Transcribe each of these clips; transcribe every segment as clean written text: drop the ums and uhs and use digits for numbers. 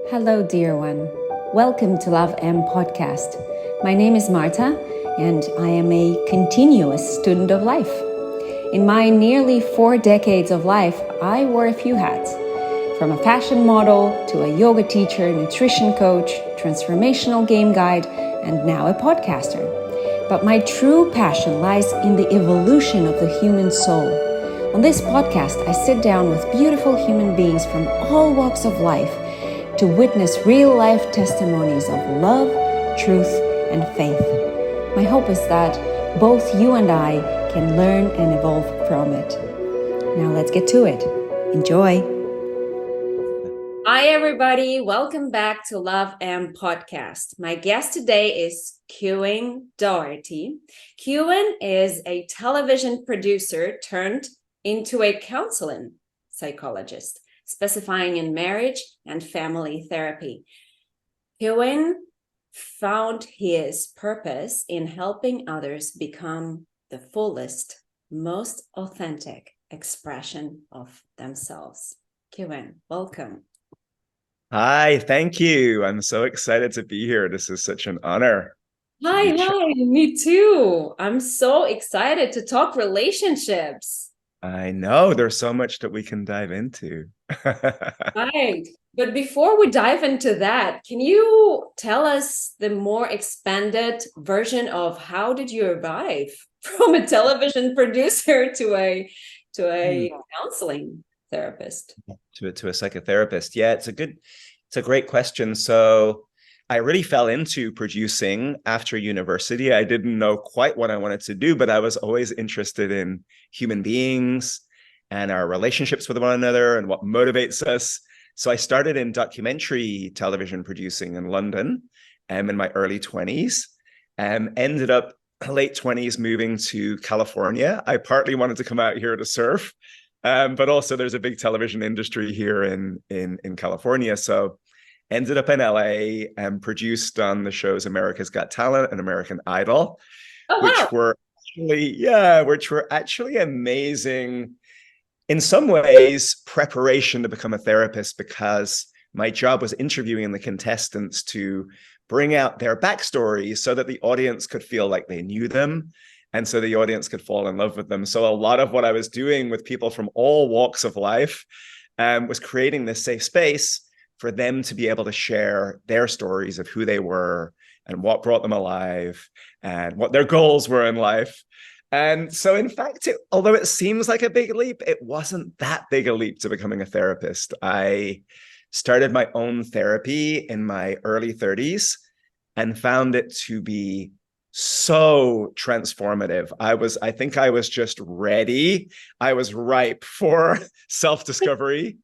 Hello, dear one. Welcome to Love M podcast. My name is Marta, and I am a continuous student of life. In my nearly 4 decades of life, I wore a few hats, from a fashion model to a yoga teacher, nutrition coach, transformational game guide, and now a podcaster. But my true passion lies in the evolution of the human soul. On this podcast, I sit down with beautiful human beings from all walks of life to witness real-life testimonies of love, truth, and faith. My hope is that both you and I can learn and evolve from it. Now let's get to it. Enjoy. Hi, everybody. Welcome back to Love M podcast. My guest today is Ciuin Doherty. Ciuin is a television producer turned into a counseling psychologist, specifying in marriage and family therapy. Ciuin found his purpose in helping others become the fullest, most authentic expression of themselves. Ciuin, welcome. Hi, thank you. I'm so excited to be here. This is such an honor. Hi, me too. I'm so excited to talk relationships. I know there's so much that we can dive into. Right. But before we dive into that, can you tell us the more expanded version of how did you arrive from a television producer to a counseling therapist? To a psychotherapist. Yeah, it's a great question. So I really fell into producing after university. I didn't know quite what I wanted to do, but I was always interested in human beings and our relationships with one another and what motivates us. So I started in documentary television producing in London in my early 20s, ended up late 20s moving to California. I partly wanted to come out here to surf, but also there's a big television industry here in California. So ended up in LA and produced on the shows America's Got Talent and American Idol, which were actually amazing in some ways preparation to become a therapist, because my job was interviewing the contestants to bring out their backstories so that the audience could feel like they knew them and so the audience could fall in love with them. So a lot of what I was doing with people from all walks of life was creating this safe space for them to be able to share their stories of who they were and what brought them alive and what their goals were in life. And so, in fact, although it seems like a big leap, it wasn't that big a leap to becoming a therapist. I started my own therapy in my early 30s and found it to be so transformative. I think I was just ready. I was ripe for self-discovery.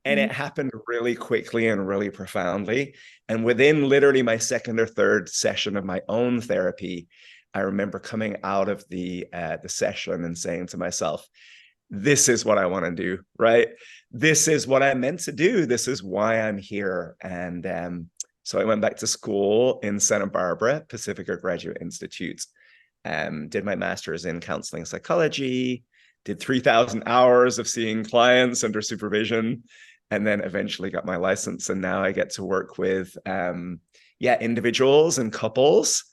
And it happened really quickly and really profoundly. And within literally my second or third session of my own therapy, I remember coming out of the session and saying to myself, this is what I want to do, right? This is what I'm meant to do. This is why I'm here. And so I went back to school in Santa Barbara, Pacifica Graduate Institute, did my master's in counseling psychology, did 3,000 hours of seeing clients under supervision, and then eventually got my license. And now I get to work with individuals and couples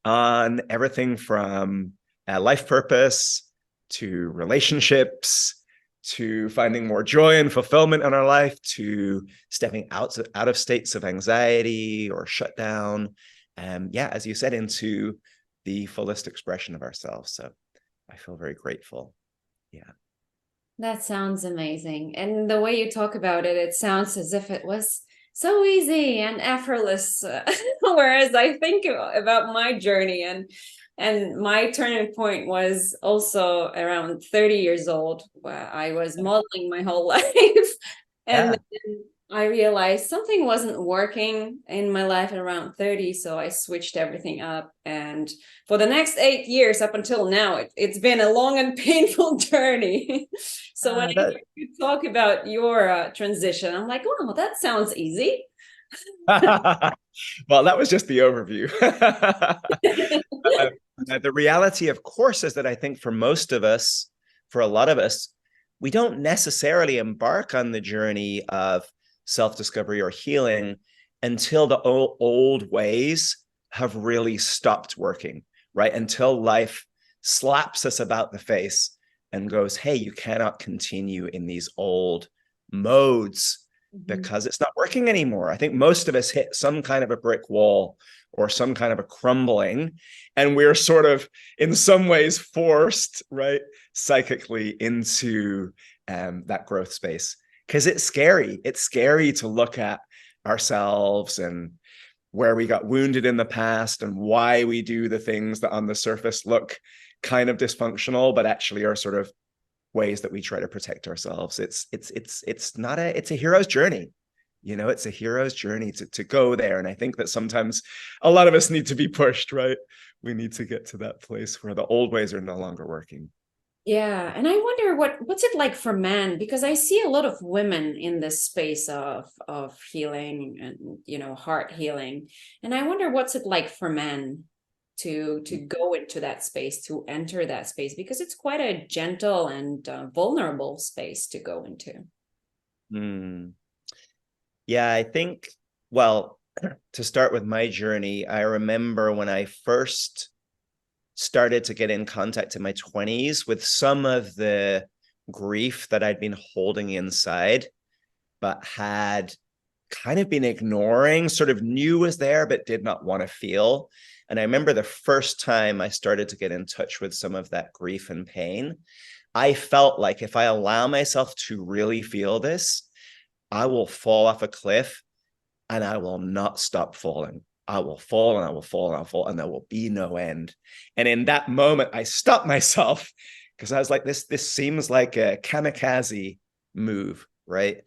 on everything from life purpose to relationships, to finding more joy and fulfillment in our life, to stepping out of states of anxiety or shutdown. As you said, into the fullest expression of ourselves. So I feel very grateful. Yeah. That sounds amazing. And the way you talk about it, it sounds as if it was so easy and effortless. Whereas I think about my journey and my turning point was also around 30 years old, where I was modeling my whole life. And then I realized something wasn't working in my life at around 30. So I switched everything up. And for the next 8 years up until now, it's been a long and painful journey. So when I hear you talk about your transition, I'm like, oh, that sounds easy. Well, that was just the overview. The reality, of course, is that I think for most of us, for a lot of us, we don't necessarily embark on the journey of self-discovery or healing until the old ways have really stopped working, right? Until life slaps us about the face and goes, hey, you cannot continue in these old modes because it's not working anymore. I think most of us hit some kind of a brick wall or some kind of a crumbling, and we're sort of in some ways forced, right, psychically into that growth space, because it's scary. It's scary to look at ourselves and where we got wounded in the past and why we do the things that on the surface look kind of dysfunctional, but actually are sort of ways that we try to protect ourselves. It's a hero's journey. It's a hero's journey to go there. And I think that sometimes a lot of us need to be pushed, right? We need to get to that place where the old ways are no longer working. Yeah, and I wonder what's it like for men, because I see a lot of women in this space of healing and heart healing, and I wonder what's it like for men to go into that space, to enter that space, because it's quite a gentle and vulnerable space to go into. Yeah, I think, well, to start with my journey, I remember when I first started to get in contact in my 20s with some of the grief that I'd been holding inside, but had kind of been ignoring, sort of knew was there, but did not want to feel. And I remember the first time I started to get in touch with some of that grief and pain, I felt like if I allow myself to really feel this, I will fall off a cliff and I will not stop falling. I will fall and I will fall and I'll fall and there will be no end. And in that moment, I stopped myself because I was like, this seems like a kamikaze move, right?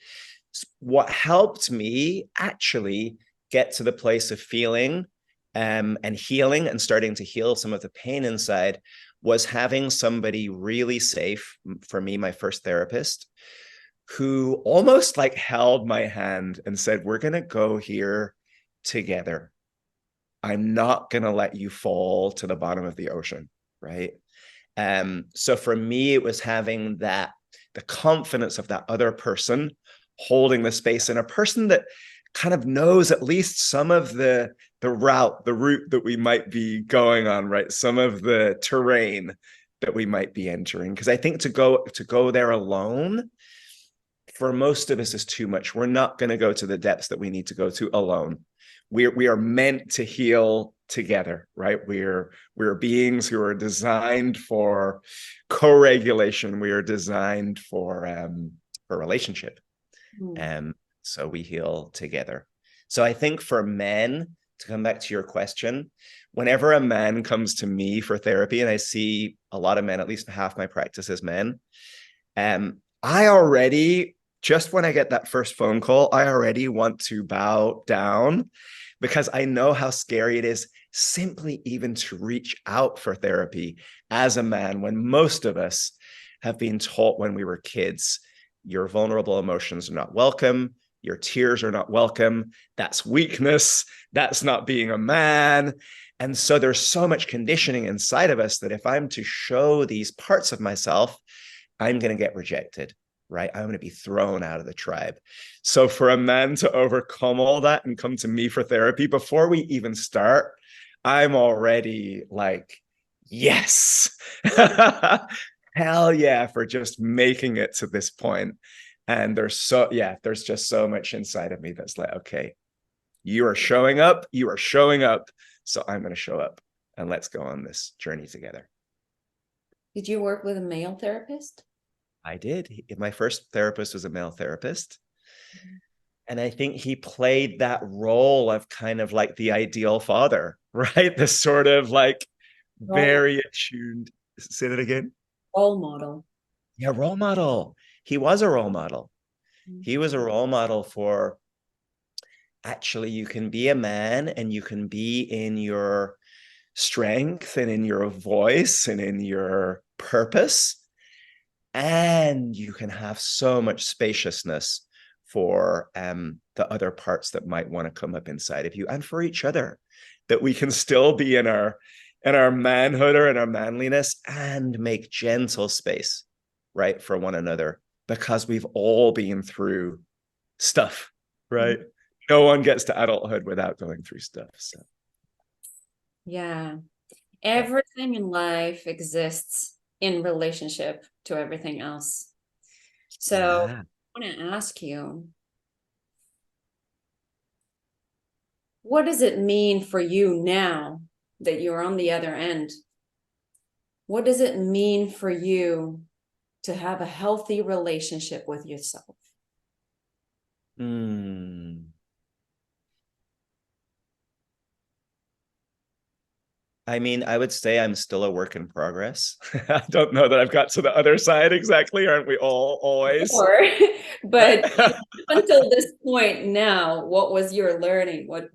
What helped me actually get to the place of feeling and healing and starting to heal some of the pain inside was having somebody really safe, for me, my first therapist, who almost like held my hand and said, we're going to go here together. I'm not going to let you fall to the bottom of the ocean, right? So for me, it was having the confidence of that other person holding the space, and a person that kind of knows at least some of the route that we might be going on, right? Some of the terrain that we might be entering. Because I think to go there alone, for most of us, is too much. We're not going to go to the depths that we need to go to alone. We are meant to heal together, right? We're beings who are designed for co-regulation. We are designed for relationship. So we heal together. So I think for men, to come back to your question, whenever a man comes to me for therapy, and I see a lot of men, at least half my practice is men, I already, just when I get that first phone call, I already want to bow down, because I know how scary it is simply even to reach out for therapy as a man, when most of us have been taught when we were kids, your vulnerable emotions are not welcome, your tears are not welcome, that's weakness, that's not being a man. And so there's so much conditioning inside of us that if I'm to show these parts of myself, I'm going to get rejected, right? I'm going to be thrown out of the tribe. So for a man to overcome all that and come to me for therapy, before we even start, I'm already like, yes, hell yeah, for just making it to this point. And there's just so much inside of me that's like, okay, you are showing up. So I'm going to show up, and let's go on this journey together. Did you work with a male therapist? I did. My first therapist was a male therapist. And I think he played that role of kind of like the ideal father, right? The sort of like very attuned. Say that again. Role model. Yeah, role model. He was a role model. He was a role model for, actually, you can be a man and you can be in your strength and in your voice and in your purpose, and you can have so much spaciousness for the other parts that might want to come up inside of you, and for each other, that we can still be in our manhood or in our manliness and make gentle space, right, for one another, because we've all been through stuff, right? no one gets to adulthood without going through stuff. So Yeah. Everything in life exists in relationship to everything else. So yeah. I want to ask you, what does it mean for you now that you're on the other end? What does it mean for you to have a healthy relationship with yourself? Hmm. I mean, I would say I'm still a work in progress. I don't know that I've got to the other side exactly. Aren't we all always? Sure. But until this point now, what was your learning? What's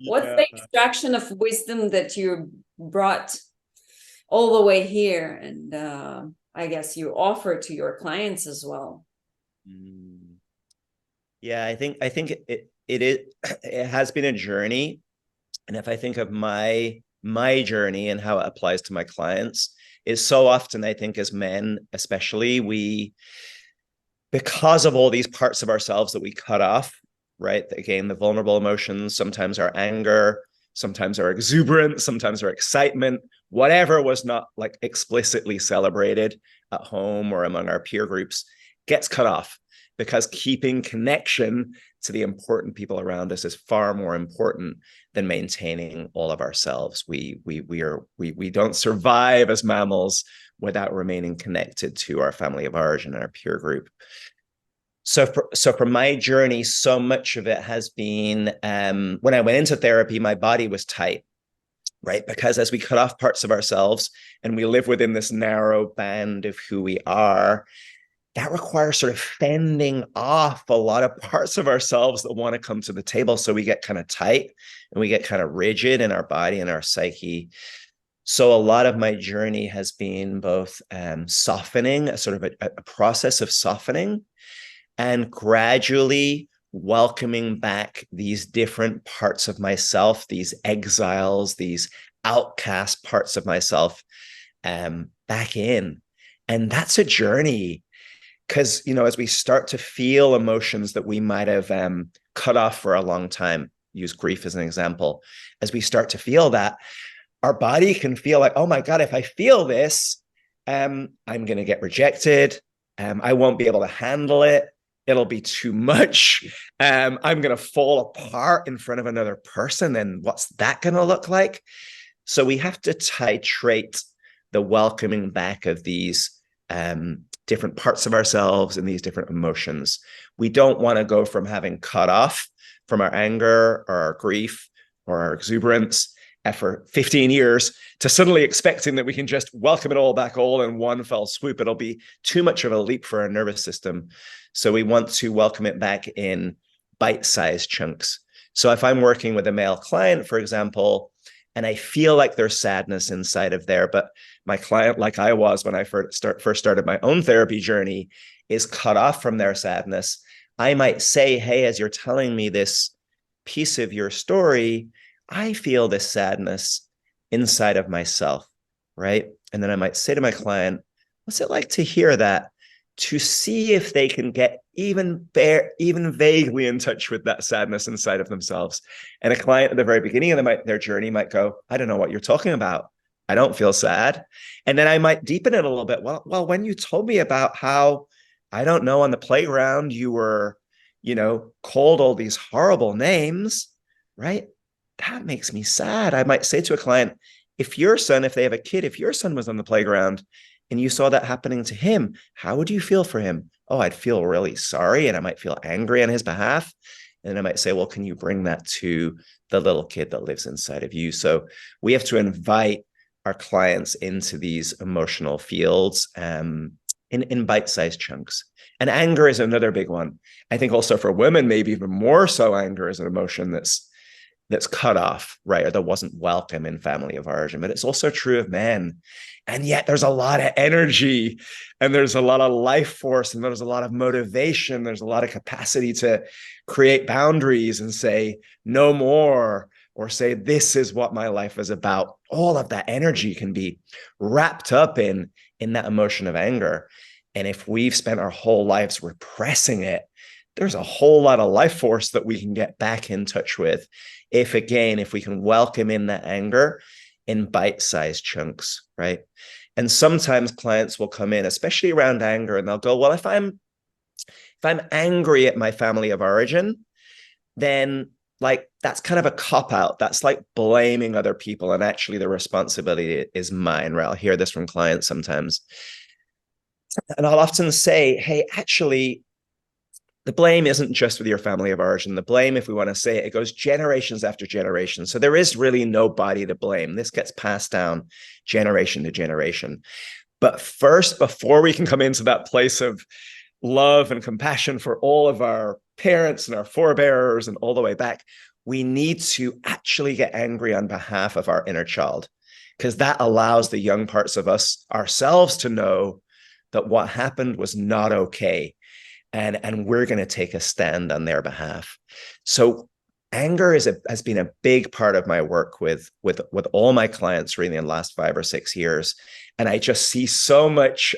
Yeah. the extraction of wisdom that you brought all the way here? And I guess you offer to your clients as well. Mm. Yeah, I think it has been a journey. And if I think of my journey and how it applies to my clients, is so often I think as men, especially, we, because of all these parts of ourselves that we cut off, right? Again, the vulnerable emotions, sometimes our anger, sometimes our exuberance, sometimes our excitement, whatever was not like explicitly celebrated at home or among our peer groups gets cut off, because keeping connection to the important people around us is far more important than maintaining all of ourselves. We don't survive as mammals without remaining connected to our family of origin and our peer group. So for my journey, so much of it has been, when I went into therapy, my body was tight, right? Because as we cut off parts of ourselves and we live within this narrow band of who we are, that requires sort of fending off a lot of parts of ourselves that want to come to the table. So we get kind of tight and we get kind of rigid in our body and our psyche. So a lot of my journey has been both softening, a sort of a process of softening, and gradually welcoming back these different parts of myself, these exiles, these outcast parts of myself, back in. And that's a journey, because, as we start to feel emotions that we might have cut off for a long time, use grief as an example, as we start to feel that, our body can feel like, oh my God, if I feel this, I'm going to get rejected. I won't be able to handle it. It'll be too much. I'm going to fall apart in front of another person. And what's that going to look like? So we have to titrate the welcoming back of these different parts of ourselves and these different emotions. We don't want to go from having cut off from our anger or our grief or our exuberance for 15 years to suddenly expecting that we can just welcome it all back all in one fell swoop. It'll be too much of a leap for our nervous system. So we want to welcome it back in bite-sized chunks. So if I'm working with a male client, for example, and I feel like there's sadness inside of there, but my client, like I was when I first started my own therapy journey, is cut off from their sadness, I might say, hey, as you're telling me this piece of your story, I feel this sadness inside of myself, right? And then I might say to my client, what's it like to hear that? To see if they can get even vaguely in touch with that sadness inside of themselves. And a client at the very beginning of their journey might go, I don't know what you're talking about. I don't feel sad. And then I might deepen it a little bit. Well, when you told me about how, I don't know, on the playground, you were, called all these horrible names, right? That makes me sad. I might say to a client, if they have a kid, if your son was on the playground and you saw that happening to him, how would you feel for him? Oh, I'd feel really sorry, and I might feel angry on his behalf. And I might say, well, can you bring that to the little kid that lives inside of you? So we have to invite our clients into these emotional fields in bite-sized chunks. And anger is another big one. I think also for women, maybe even more so, anger is an emotion that's cut off, right? Or that wasn't welcome in family of origin, but it's also true of men. And yet there's a lot of energy and there's a lot of life force and there's a lot of motivation. There's a lot of capacity to create boundaries and say no more, or say, this is what my life is about. All of that energy can be wrapped up in that emotion of anger. And if we've spent our whole lives repressing it, there's a whole lot of life force that we can get back in touch with if, again, if we can welcome in that anger in bite-sized chunks, right? And sometimes clients will come in, especially around anger, and they'll go, well, if I'm angry at my family of origin, then like that's kind of a cop out. That's like blaming other people, and actually the responsibility is mine, right? I'll hear this from clients sometimes. And I'll often say, hey, actually, the blame isn't just with your family of origin. The blame, if we want to say it, it goes generations after generation. So there is really nobody to blame. This gets passed down generation to generation. But first, before we can come into that place of love and compassion for all of our parents and our forebears and all the way back, we need to actually get angry on behalf of our inner child, because that allows the young parts of us ourselves to know that what happened was not okay. And we're going to take a stand on their behalf. So anger has been a big part of my work with all my clients really in the last 5 or 6 years. And I just see so much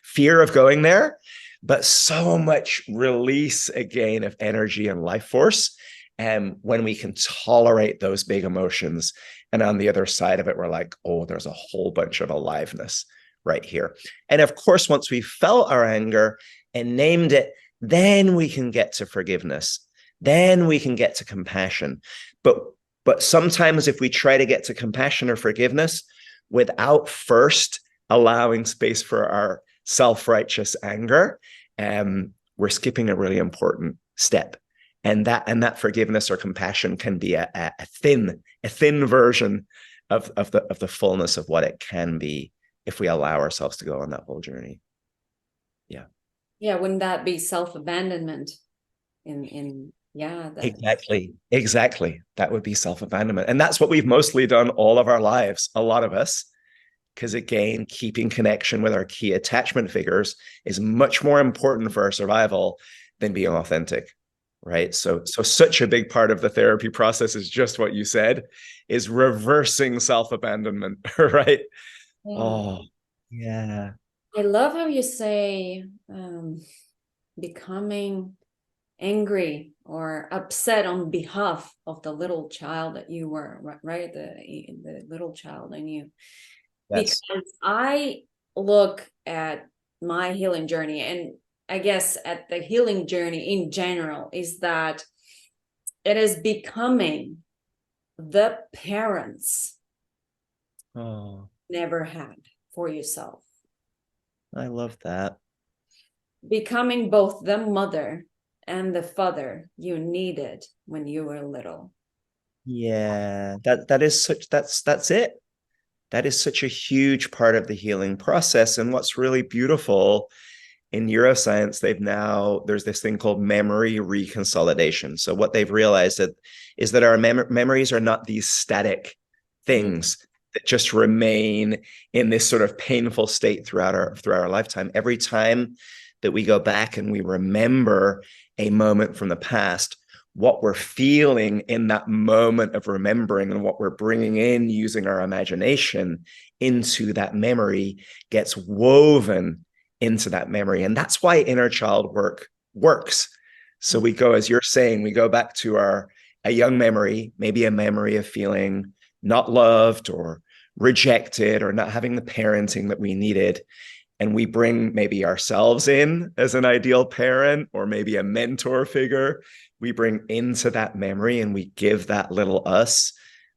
fear of going there, but so much release again of energy and life force when we can tolerate those big emotions. And on the other side of it, we're like, oh, there's a whole bunch of aliveness right here. And of course, once we felt our anger and named it, then we can get to forgiveness. Then we can get to compassion. But sometimes if we try to get to compassion or forgiveness without first allowing space for our self-righteous anger, we're skipping a really important step. And that forgiveness or compassion can be a thin version of the fullness of what it can be if we allow ourselves to go on that whole journey. Yeah. Yeah, wouldn't that be self-abandonment Exactly. That would be self-abandonment. And that's what we've mostly done all of our lives, a lot of us, because again, keeping connection with our key attachment figures is much more important for our survival than being authentic, right? So such a big part of the therapy process is just what you said, is reversing self-abandonment, right? Yeah. Oh, yeah. I love how you say becoming angry or upset on behalf of the little child that you were, right? The little child in you. Yes. Because I look at my healing journey, and I guess at the healing journey in general, is that it is becoming the parents never had for yourself. I love that. Becoming both the mother and the father you needed when you were little. Yeah, that's it. That is such a huge part of the healing process. And what's really beautiful in neuroscience, there's this thing called memory reconsolidation. So what they've realized is that our memories are not these static things that just remain in this sort of painful state throughout our lifetime. Every time that we go back and we remember a moment from the past, what we're feeling in that moment of remembering and what we're bringing in using our imagination into that memory gets woven into that memory. And that's why inner child work works. So we go, as you're saying, we go back to a young memory, maybe a memory of feeling not loved or rejected or not having the parenting that we needed. And we bring maybe ourselves in as an ideal parent or maybe a mentor figure. We bring into that memory and we give that little us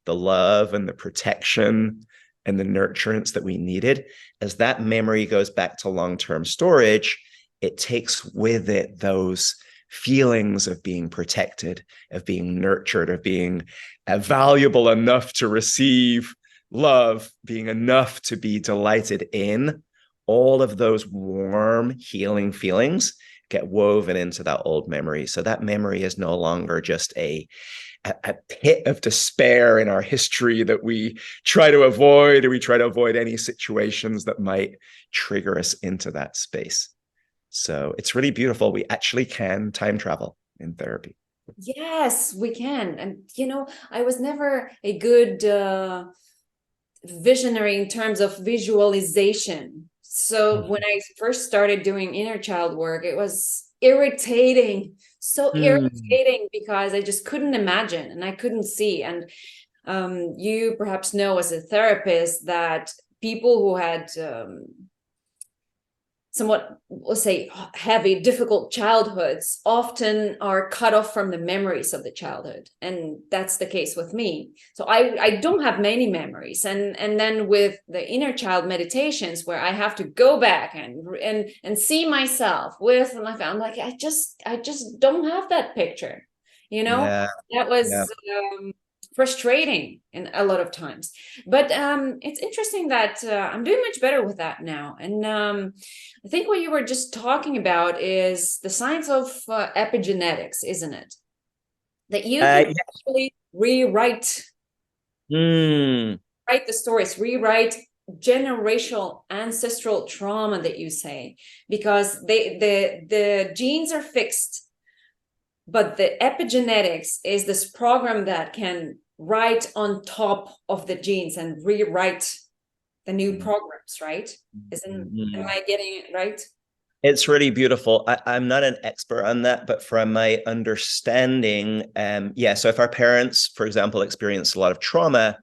the love and the protection and the nurturance that we needed. As that memory goes back to long-term storage, it takes with it those feelings of being protected, of being nurtured, of being valuable enough to receive love, being enough to be delighted in. All of those warm, healing feelings get woven into that old memory. So that memory is no longer just a pit of despair in our history that we try to avoid, or we try to avoid any situations that might trigger us into that space. So it's really beautiful. We actually can time travel in therapy. Yes, we can. And, I was never a good visionary in terms of visualization. So when I first started doing inner child work, it was irritating so Mm. irritating because I just couldn't imagine and I couldn't see. And you perhaps know as a therapist that people who had somewhat, let's say, heavy, difficult childhoods often are cut off from the memories of the childhood. And that's the case with me. So I don't have many memories. And then with the inner child meditations where I have to go back and see myself with my family, I'm like, I just don't have that picture. Yeah. That Yeah. was frustrating in a lot of times. But it's interesting that I'm doing much better with that now. And I think what you were just talking about is the science of epigenetics, isn't it? That you can Yeah. actually rewrite Mm. write the stories, rewrite generational ancestral trauma that you say, because the genes are fixed, but the epigenetics is this program that can write on top of the genes and rewrite the new programs, right? Am Mm. I getting it right? It's really beautiful. I'm not an expert on that, but from my understanding, yeah. So if our parents, for example, experience a lot of trauma,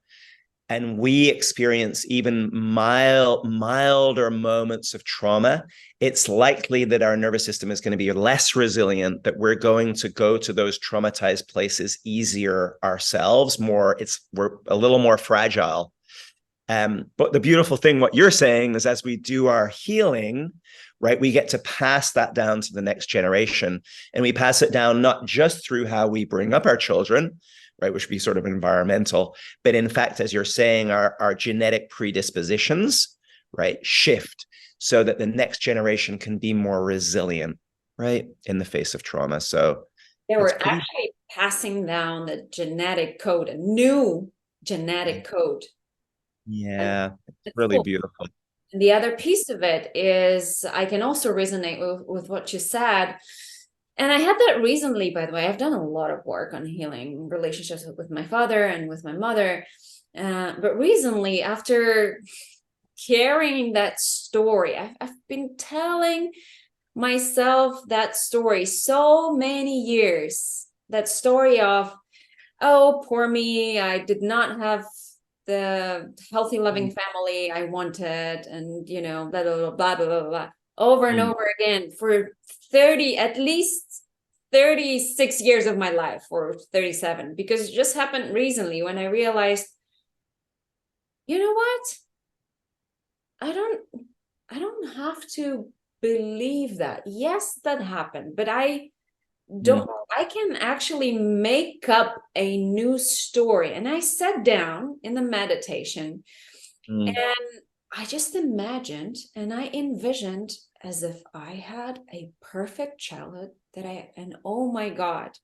and we experience even milder moments of trauma, it's likely that our nervous system is going to be less resilient, that we're going to go to those traumatized places easier ourselves, we're a little more fragile. But the beautiful thing, what you're saying is as we do our healing, right, we get to pass that down to the next generation. And we pass it down not just through how we bring up our children, right, which would be sort of environmental, but in fact, as you're saying, our genetic predispositions, right, shift so that the next generation can be more resilient, right, in the face of trauma. So They it's were pretty, actually passing down the genetic code, a new genetic code. And yeah, it's it's really cool. beautiful. And the other piece of it is I can also resonate with what you said. And I had that recently, by the way. I've done a lot of work on healing relationships with my father and with my mother. But recently, after carrying that story, I've been telling myself that story so many years, that story of, oh, poor me, I did not have the healthy, loving family I wanted, and blah blah blah blah blah blah, over and Mm. over again for at least 36 years of my life, or 37, because it just happened recently when I realized, you know what? I don't I don't have to believe that. Yes, that happened, but Mm. I can actually make up a new story. And I sat down in the meditation Mm. and I just imagined and I envisioned as if I had a perfect childhood and oh my God, Mm.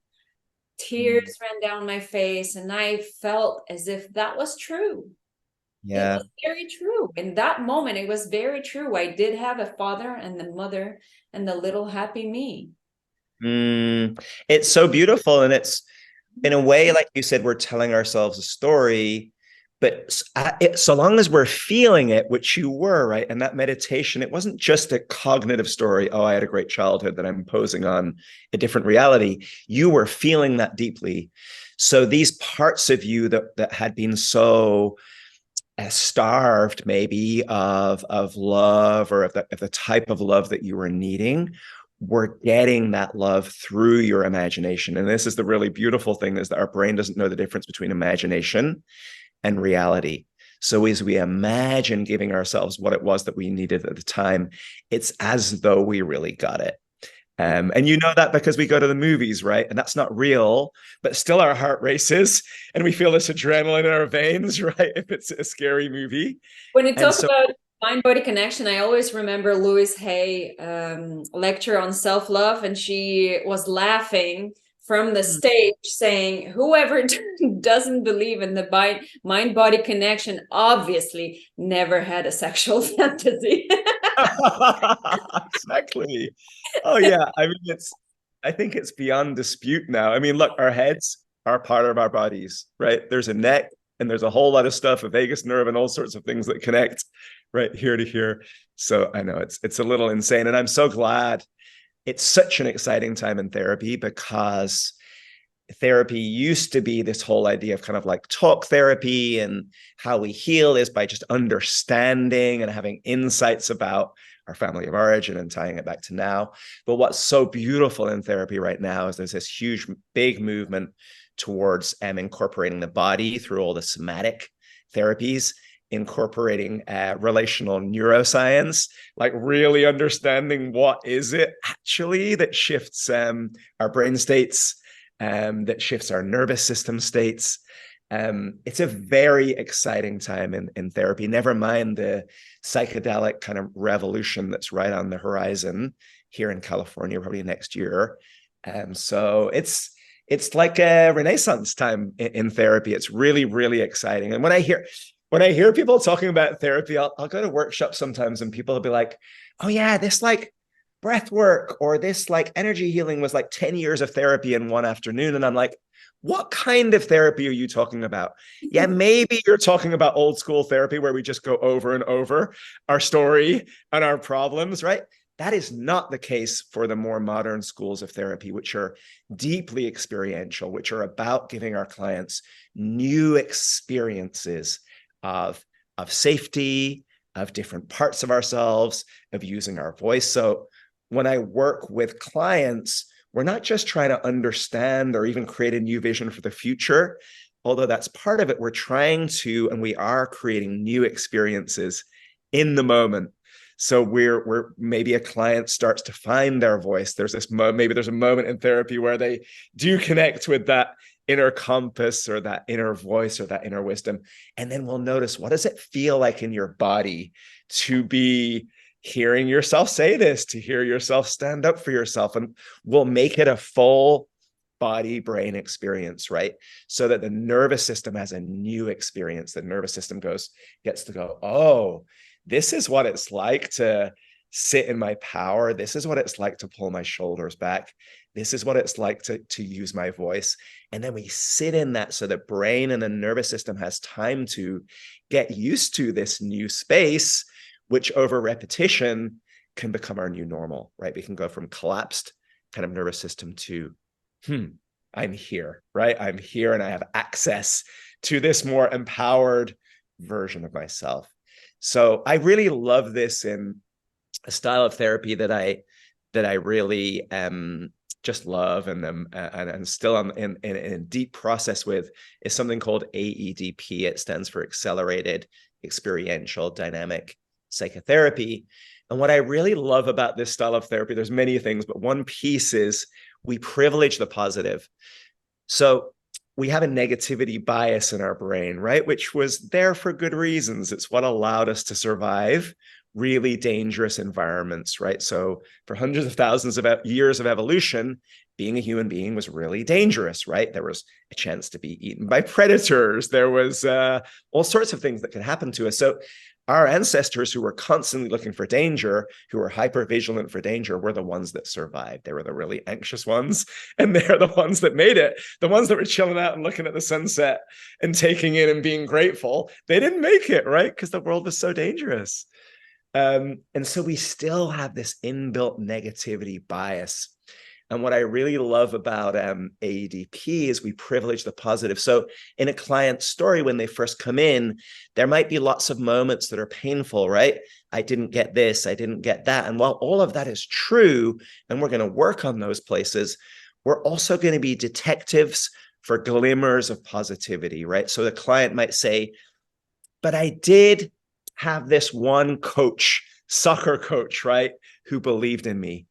tears ran down my face and I felt as if that was true. It Yeah. was very true. In that moment, it was very true. I did have a father and the mother and the little happy me. It's so beautiful. And it's in a way, like you said, we're telling ourselves a story, but so long as we're feeling it, which you were, right? And that meditation, it wasn't just a cognitive story. Oh, I had a great childhood that I'm imposing on a different reality. You were feeling that deeply. So these parts of you that had been so starved maybe of love or of the type of love that you were needing, we're getting that love through your imagination. And this is the really beautiful thing, is that our brain doesn't know the difference between imagination and reality. So as we imagine giving ourselves what it was that we needed at the time, it's as though we really got it. And you know that because we go to the movies, right? And that's not real, but still our heart races and we feel this adrenaline in our veins, right? If it's a scary movie. When you And talk so, about mind body connection, I always remember Louise Hay lecture on self-love, and she was laughing from the stage saying, whoever doesn't believe in the mind body connection obviously never had a sexual fantasy. exactly. Oh yeah. I think it's beyond dispute now. I mean, look, our heads are part of our bodies, right? There's a neck and there's a whole lot of stuff, a vagus nerve and all sorts of things that connect right here to here. So I know it's a little insane. And I'm so glad it's such an exciting time in therapy because therapy used to be this whole idea of kind of like talk therapy, and how we heal is by just understanding and having insights about our family of origin and tying it back to now. But what's so beautiful in therapy right now is there's this huge, big movement towards incorporating the body through all the somatic therapies, incorporating relational neuroscience, like really understanding what is it actually that shifts our brain states, that shifts our nervous system states. It's a very exciting time in therapy, never mind the psychedelic kind of revolution that's right on the horizon here in California, probably next year. So it's like a renaissance time in therapy. It's really, really exciting. And when I hear people talking about therapy, I'll go to workshops sometimes and people will be like, oh yeah, this like breath work or this like energy healing was like 10 years of therapy in one afternoon. And I'm like, what kind of therapy are you talking about? Yeah, maybe you're talking about old school therapy where we just go over and over our story and our problems, right? That is not the case for the more modern schools of therapy, which are deeply experiential, which are about giving our clients new experiences of safety, of different parts of ourselves, of using our voice. So when I work with clients, we're not just trying to understand or even create a new vision for the future, although that's part of it. We're trying to, and we are creating new experiences in the moment. So we're maybe a client starts to find their voice. There's this maybe there's a moment in therapy where they do connect with that inner compass or that inner voice or that inner wisdom. And then we'll notice, what does it feel like in your body to be hearing yourself say this, to hear yourself stand up for yourself? And we'll make it a full body brain experience, right? So that the nervous system has a new experience. The nervous system gets to go, oh, this is what it's like to sit in my power. This is what it's like to pull my shoulders back. This is what it's like to use my voice. And then we sit in that so the brain and the nervous system has time to get used to this new space, which over repetition can become our new normal, right? We can go from collapsed kind of nervous system to, I'm here, right? I'm here and I have access to this more empowered version of myself. So I really love this in a style of therapy that I really just love and still in a deep process with, is something called AEDP. It stands for Accelerated Experiential Dynamic Psychotherapy. And what I really love about this style of therapy, there's many things, but one piece is we privilege the positive. So we have a negativity bias in our brain, right? Which was there for good reasons. It's what allowed us to survive really dangerous environments, right? So for hundreds of thousands of years of evolution, being a human being was really dangerous, right? There was a chance to be eaten by predators. There was all sorts of things that could happen to us. So our ancestors, who were constantly looking for danger, who were hyper vigilant for danger, were the ones that survived. They were the really anxious ones, and they're the ones that made it. The ones that were chilling out and looking at the sunset and taking in and being grateful, they didn't make it, right? Because the world was so dangerous. And so we still have this inbuilt negativity bias. And what I really love about AEDP is we privilege the positive. So in a client's story, when they first come in, there might be lots of moments that are painful, right? I didn't get this, I didn't get that. And while all of that is true, and we're going to work on those places, we're also going to be detectives for glimmers of positivity, right? So the client might say, but I did have this one coach, soccer coach, right, who believed in me.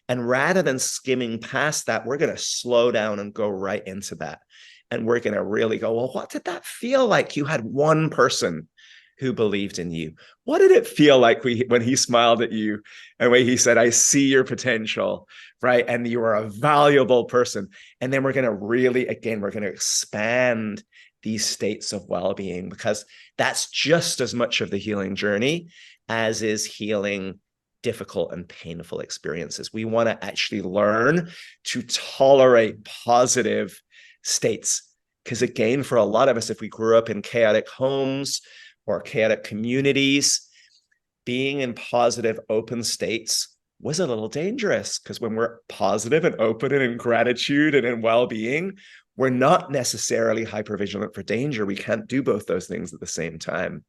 And rather than skimming past that, we're going to slow down and go right into that. And we're going to really go, well, what did that feel like? You had one person who believed in you. What did it feel like when he smiled at you and when he said, I see your potential, right? And you are a valuable person. And then we're going to really, again, we're going to expand these states of well-being, because that's just as much of the healing journey as is healing difficult and painful experiences. We want to actually learn to tolerate positive states. Because again, for a lot of us, if we grew up in chaotic homes or chaotic communities, being in positive, open states was a little dangerous, because when we're positive and open and in gratitude and in well-being, we're not necessarily hypervigilant for danger. We can't do both those things at the same time.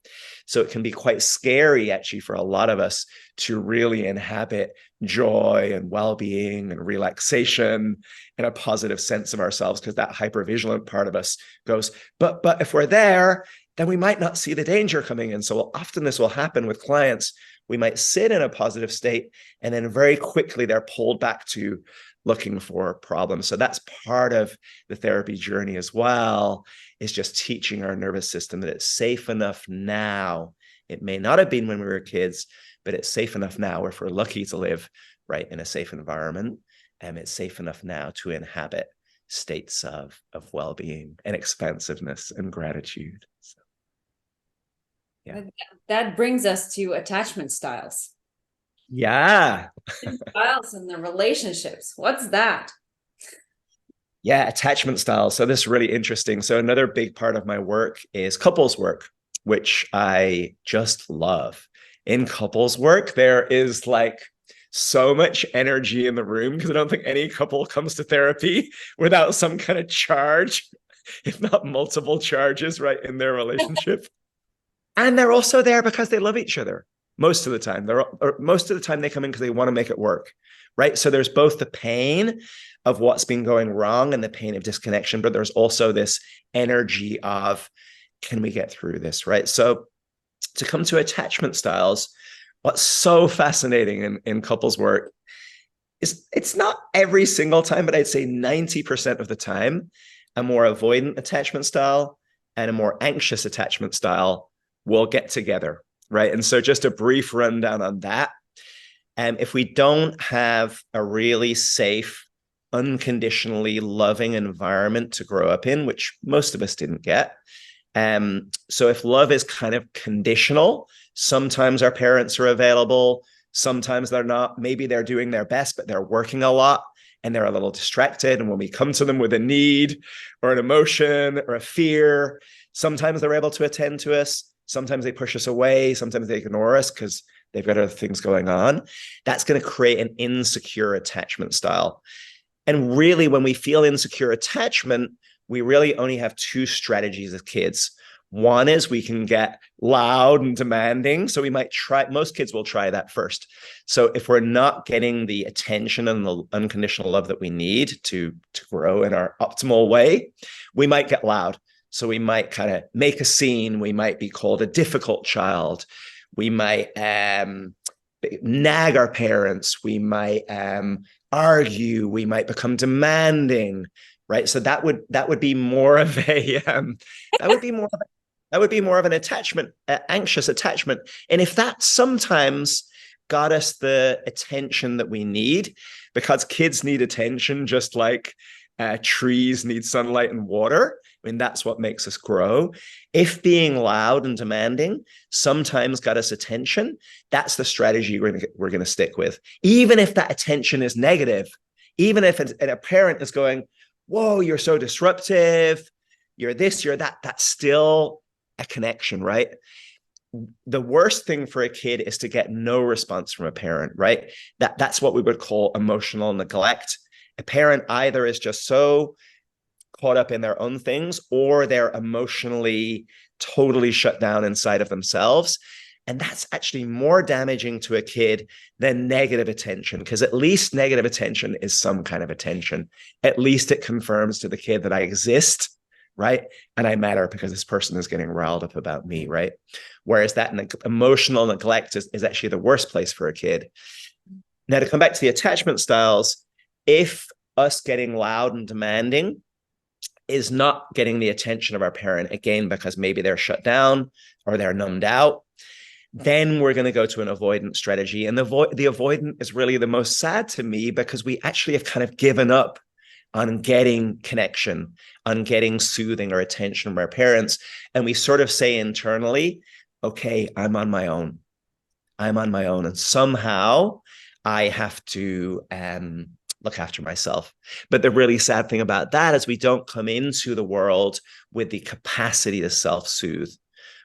So it can be quite scary, actually, for a lot of us to really inhabit joy and well-being and relaxation in a positive sense of ourselves, because that hypervigilant part of us goes, but if we're there, then we might not see the danger coming in. So often this will happen with clients. We might sit in a positive state, and then very quickly they're pulled back to looking for problems. So that's part of the therapy journey as well, is just teaching our nervous system that it's safe enough now. It may not have been when we were kids, but it's safe enough now, if we're lucky to live right in a safe environment. And it's safe enough now to inhabit states of well-being and expansiveness and gratitude. So, yeah. That brings us to attachment styles. Yeah. Styles in the relationships. What's that? Yeah, attachment styles. So this is really interesting. So another big part of my work is couples work, which I just love. In couples work, there is like so much energy in the room, because I don't think any couple comes to therapy without some kind of charge, if not multiple charges, right, in their relationship. And they're also there because they love each other. Most of the time, most of the time they come in because they want to make it work, right? So there's both the pain of what's been going wrong and the pain of disconnection, but there's also this energy of, can we get through this, right? So to come to attachment styles, what's so fascinating in couples work is it's not every single time, but I'd say 90% of the time, a more avoidant attachment style and a more anxious attachment style will get together. Right. And so just a brief rundown on that. If we don't have a really safe, unconditionally loving environment to grow up in, which most of us didn't get. So if love is kind of conditional, sometimes our parents are available, sometimes they're not. Maybe they're doing their best, but they're working a lot and they're a little distracted. And when we come to them with a need or an emotion or a fear, sometimes they're able to attend to us. Sometimes they push us away. Sometimes they ignore us because they've got other things going on. That's going to create an insecure attachment style. And really, when we feel insecure attachment, we really only have two strategies as kids. One is we can get loud and demanding. So we might try, most kids will try that first. So if we're not getting the attention and the unconditional love that we need to grow in our optimal way, we might get loud. So we might kind of make a scene. We might be called a difficult child. We might nag our parents. We might argue. We might become demanding, right? So that would be more of a that would be more of an attachment, anxious attachment. And if that sometimes got us the attention that we need, because kids need attention just like trees need sunlight and water. I mean, that's what makes us grow. If being loud and demanding sometimes got us attention, that's the strategy we're going to stick with. Even if that attention is negative, even if a parent is going, whoa, you're so disruptive, you're this, you're that, that's still a connection, right? The worst thing for a kid is to get no response from a parent, right? That's what we would call emotional neglect. A parent either is just so caught up in their own things, or they're emotionally totally shut down inside of themselves. And that's actually more damaging to a kid than negative attention, because at least negative attention is some kind of attention. At least it confirms to the kid that I exist, right? And I matter because this person is getting riled up about me, right? Whereas that emotional neglect is actually the worst place for a kid. Now, to come back to the attachment styles, if us getting loud and demanding is not getting the attention of our parent, again, because maybe they're shut down or they're numbed out, then we're going to go to an avoidant strategy. And the avoidant is really the most sad to me, because we actually have kind of given up on getting connection, on getting soothing or attention from our parents. And we sort of say internally, okay, I'm on my own. I'm on my own. And somehow I have to look after myself. But the really sad thing about that is we don't come into the world with the capacity to self-soothe,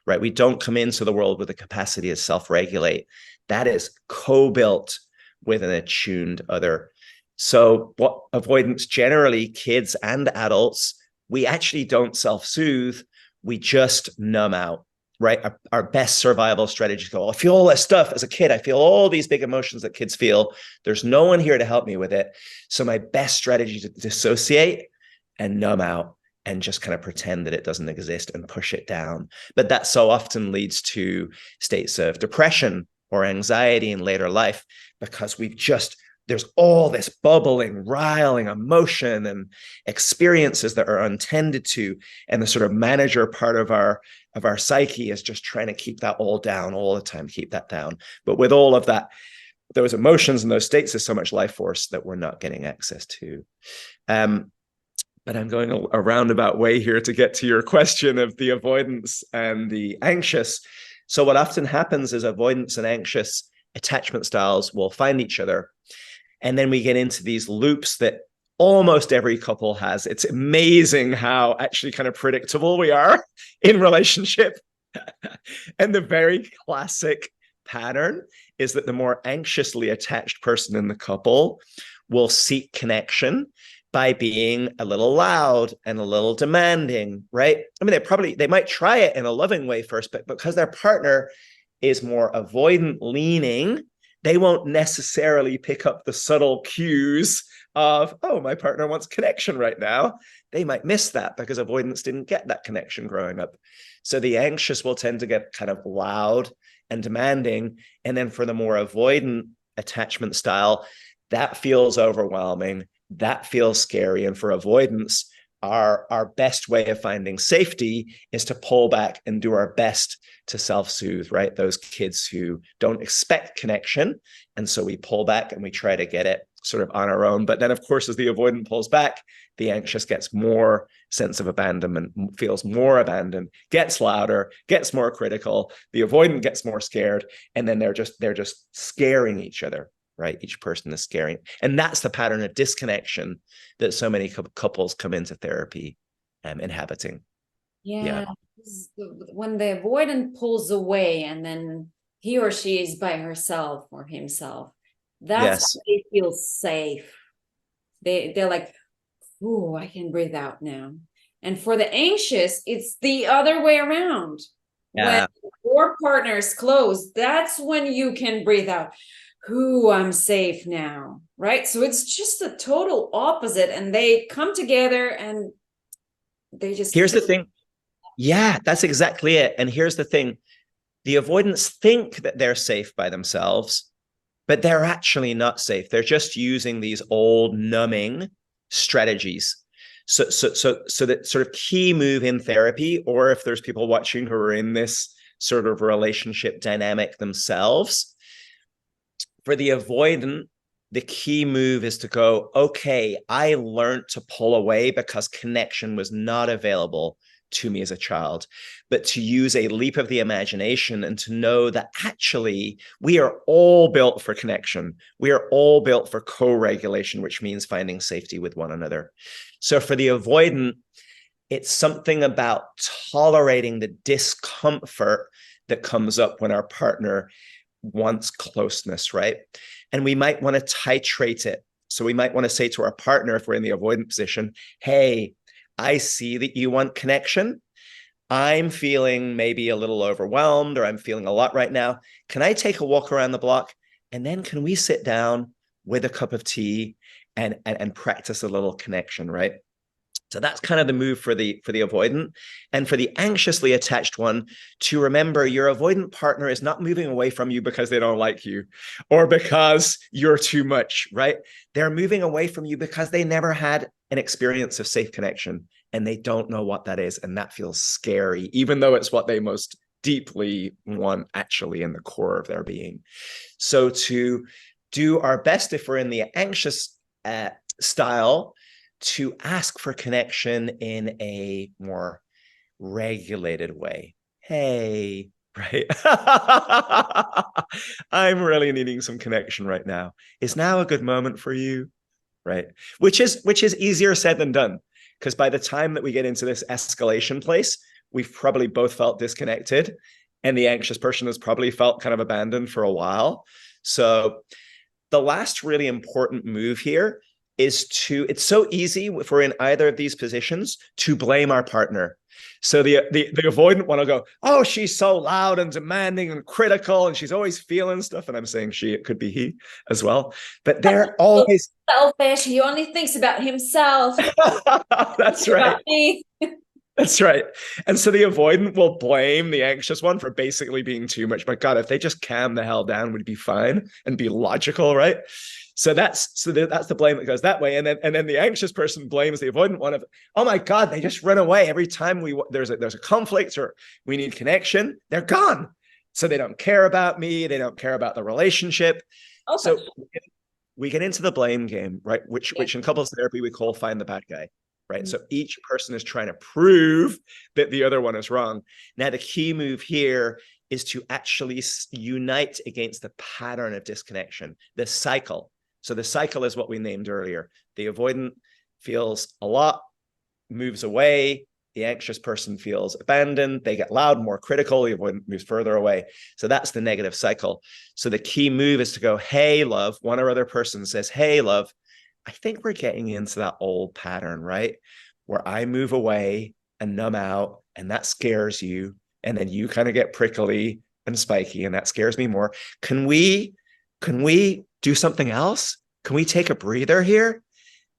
right? We don't come into the world with the capacity to self-regulate. That is co-built with an attuned other. So what avoidance generally, kids and adults, we actually don't self-soothe. We just numb out, right? Our best survival strategies go, I feel all this stuff as a kid. I feel all these big emotions that kids feel. There's no one here to help me with it. So my best strategy is to dissociate and numb out and just kind of pretend that it doesn't exist and push it down. But that so often leads to states of depression or anxiety in later life, because there's all this bubbling, riling emotion and experiences that are untended to. And the sort of manager part of our psyche is just trying to keep that all down all the time, keep that down. But with all of that, those emotions and those states, there's so much life force that we're not getting access to. But I'm going a roundabout way here to get to your question of the avoidance and the anxious. So what often happens is avoidance and anxious attachment styles will find each other. And then we get into these loops that almost every couple has. It's amazing how actually kind of predictable we are in relationship. And the very classic pattern is that the more anxiously attached person in the couple will seek connection by being a little loud and a little demanding, right? I mean, they might try it in a loving way first, but because their partner is more avoidant leaning, they won't necessarily pick up the subtle cues of, oh, my partner wants connection right now. They might miss that because avoidance didn't get that connection growing up. So the anxious will tend to get kind of loud and demanding. And then for the more avoidant attachment style, that feels overwhelming. That feels scary. And for avoidance, our best way of finding safety is to pull back and do our best to self-soothe, right? Those kids who don't expect connection. And so we pull back and we try to get it sort of on our own. But then, of course, as the avoidant pulls back, the anxious gets more sense of abandonment, feels more abandoned, gets louder, gets more critical. The avoidant gets more scared. And then they're just scaring each other. Right? Each person is scaring. And that's the pattern of disconnection that so many couples come into therapy inhabiting. Yeah. When the avoidant pulls away and then he or she is by herself or himself, that's when they feel safe. They're like, ooh, I can breathe out now. And for the anxious, it's the other way around. Yeah. When your partner is close, that's when you can breathe out. Ooh, I'm safe now, right? So it's just the total opposite, and they come together and they just... Here's the thing. Yeah, that's exactly it. And here's the thing. The avoidants think that they're safe by themselves, but they're actually not safe. They're just using these old numbing strategies. So that sort of key move in therapy, or if there's people watching who are in this sort of relationship dynamic themselves, for the avoidant, the key move is to go, okay, I learned to pull away because connection was not available to me as a child, but to use a leap of the imagination and to know that actually we are all built for connection. We are all built for co-regulation, which means finding safety with one another. So for the avoidant, it's something about tolerating the discomfort that comes up when our partner wants closeness, right? And we might want to titrate it. So we might want to say to our partner, if we're in the avoidant position, hey, I see that you want connection. I'm feeling maybe a little overwhelmed, or I'm feeling a lot right now. Can I take a walk around the block? And then can we sit down with a cup of tea and practice a little connection, right? So that's kind of the move for the avoidant. And for the anxiously attached one, to remember your avoidant partner is not moving away from you because they don't like you or because you're too much, right? They're moving away from you because they never had an experience of safe connection and they don't know what that is. And that feels scary, even though it's what they most deeply want actually in the core of their being. So to do our best, if we're in the anxious style, to ask for connection in a more regulated way. Hey, right? I'm really needing some connection right now. Is now a good moment for you? Right? Which is easier said than done, because by the time that we get into this escalation place, we've probably both felt disconnected, and the anxious person has probably felt kind of abandoned for a while. So the last really important move here is it's so easy if we're in either of these positions to blame our partner. So the avoidant one will go, oh, she's so loud and demanding and critical, and she's always feeling stuff. And I'm saying she, it could be he as well. But they're always selfish. He only thinks about himself. That's right. About me. That's right. And so the avoidant will blame the anxious one for basically being too much. But God, if they just calm the hell down, would be fine and be logical, right? So that's the blame that goes that way. And then the anxious person blames the avoidant one of, oh my God, they just run away every time there's a conflict or we need connection. They're gone. So they don't care about me. They don't care about the relationship. Okay. So we get into the blame game, right? Which in couples therapy we call find the bad guy. Right. Mm-hmm. So each person is trying to prove that the other one is wrong. Now, the key move here is to actually unite against the pattern of disconnection, the cycle. So the cycle is what we named earlier. The avoidant feels a lot, moves away. The anxious person feels abandoned. They get loud, more critical. The avoidant moves further away. So that's the negative cycle. So the key move is to go, hey, love. One or other person says, hey, love, I think we're getting into that old pattern, right? Where I move away and numb out, and that scares you. And then you kind of get prickly and spiky, and that scares me more. Can we do something else? Can we take a breather here?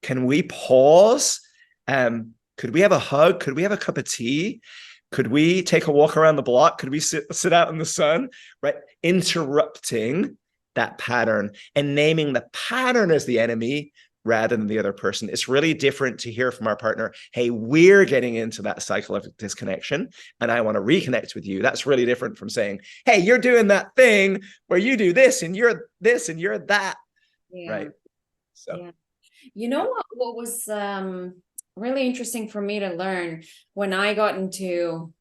Can we pause? Could we have a hug? Could we have a cup of tea? Could we take a walk around the block? Could we sit out in the sun, right? Interrupting that pattern and naming the pattern as the enemy rather than the other person. It's really different to hear from our partner, hey, we're getting into that cycle of disconnection and I want to reconnect with you. That's really different from saying, hey, you're doing that thing where you do this and you're this and you're that. Yeah. Right. So, yeah. You know what was really interesting for me to learn when I got into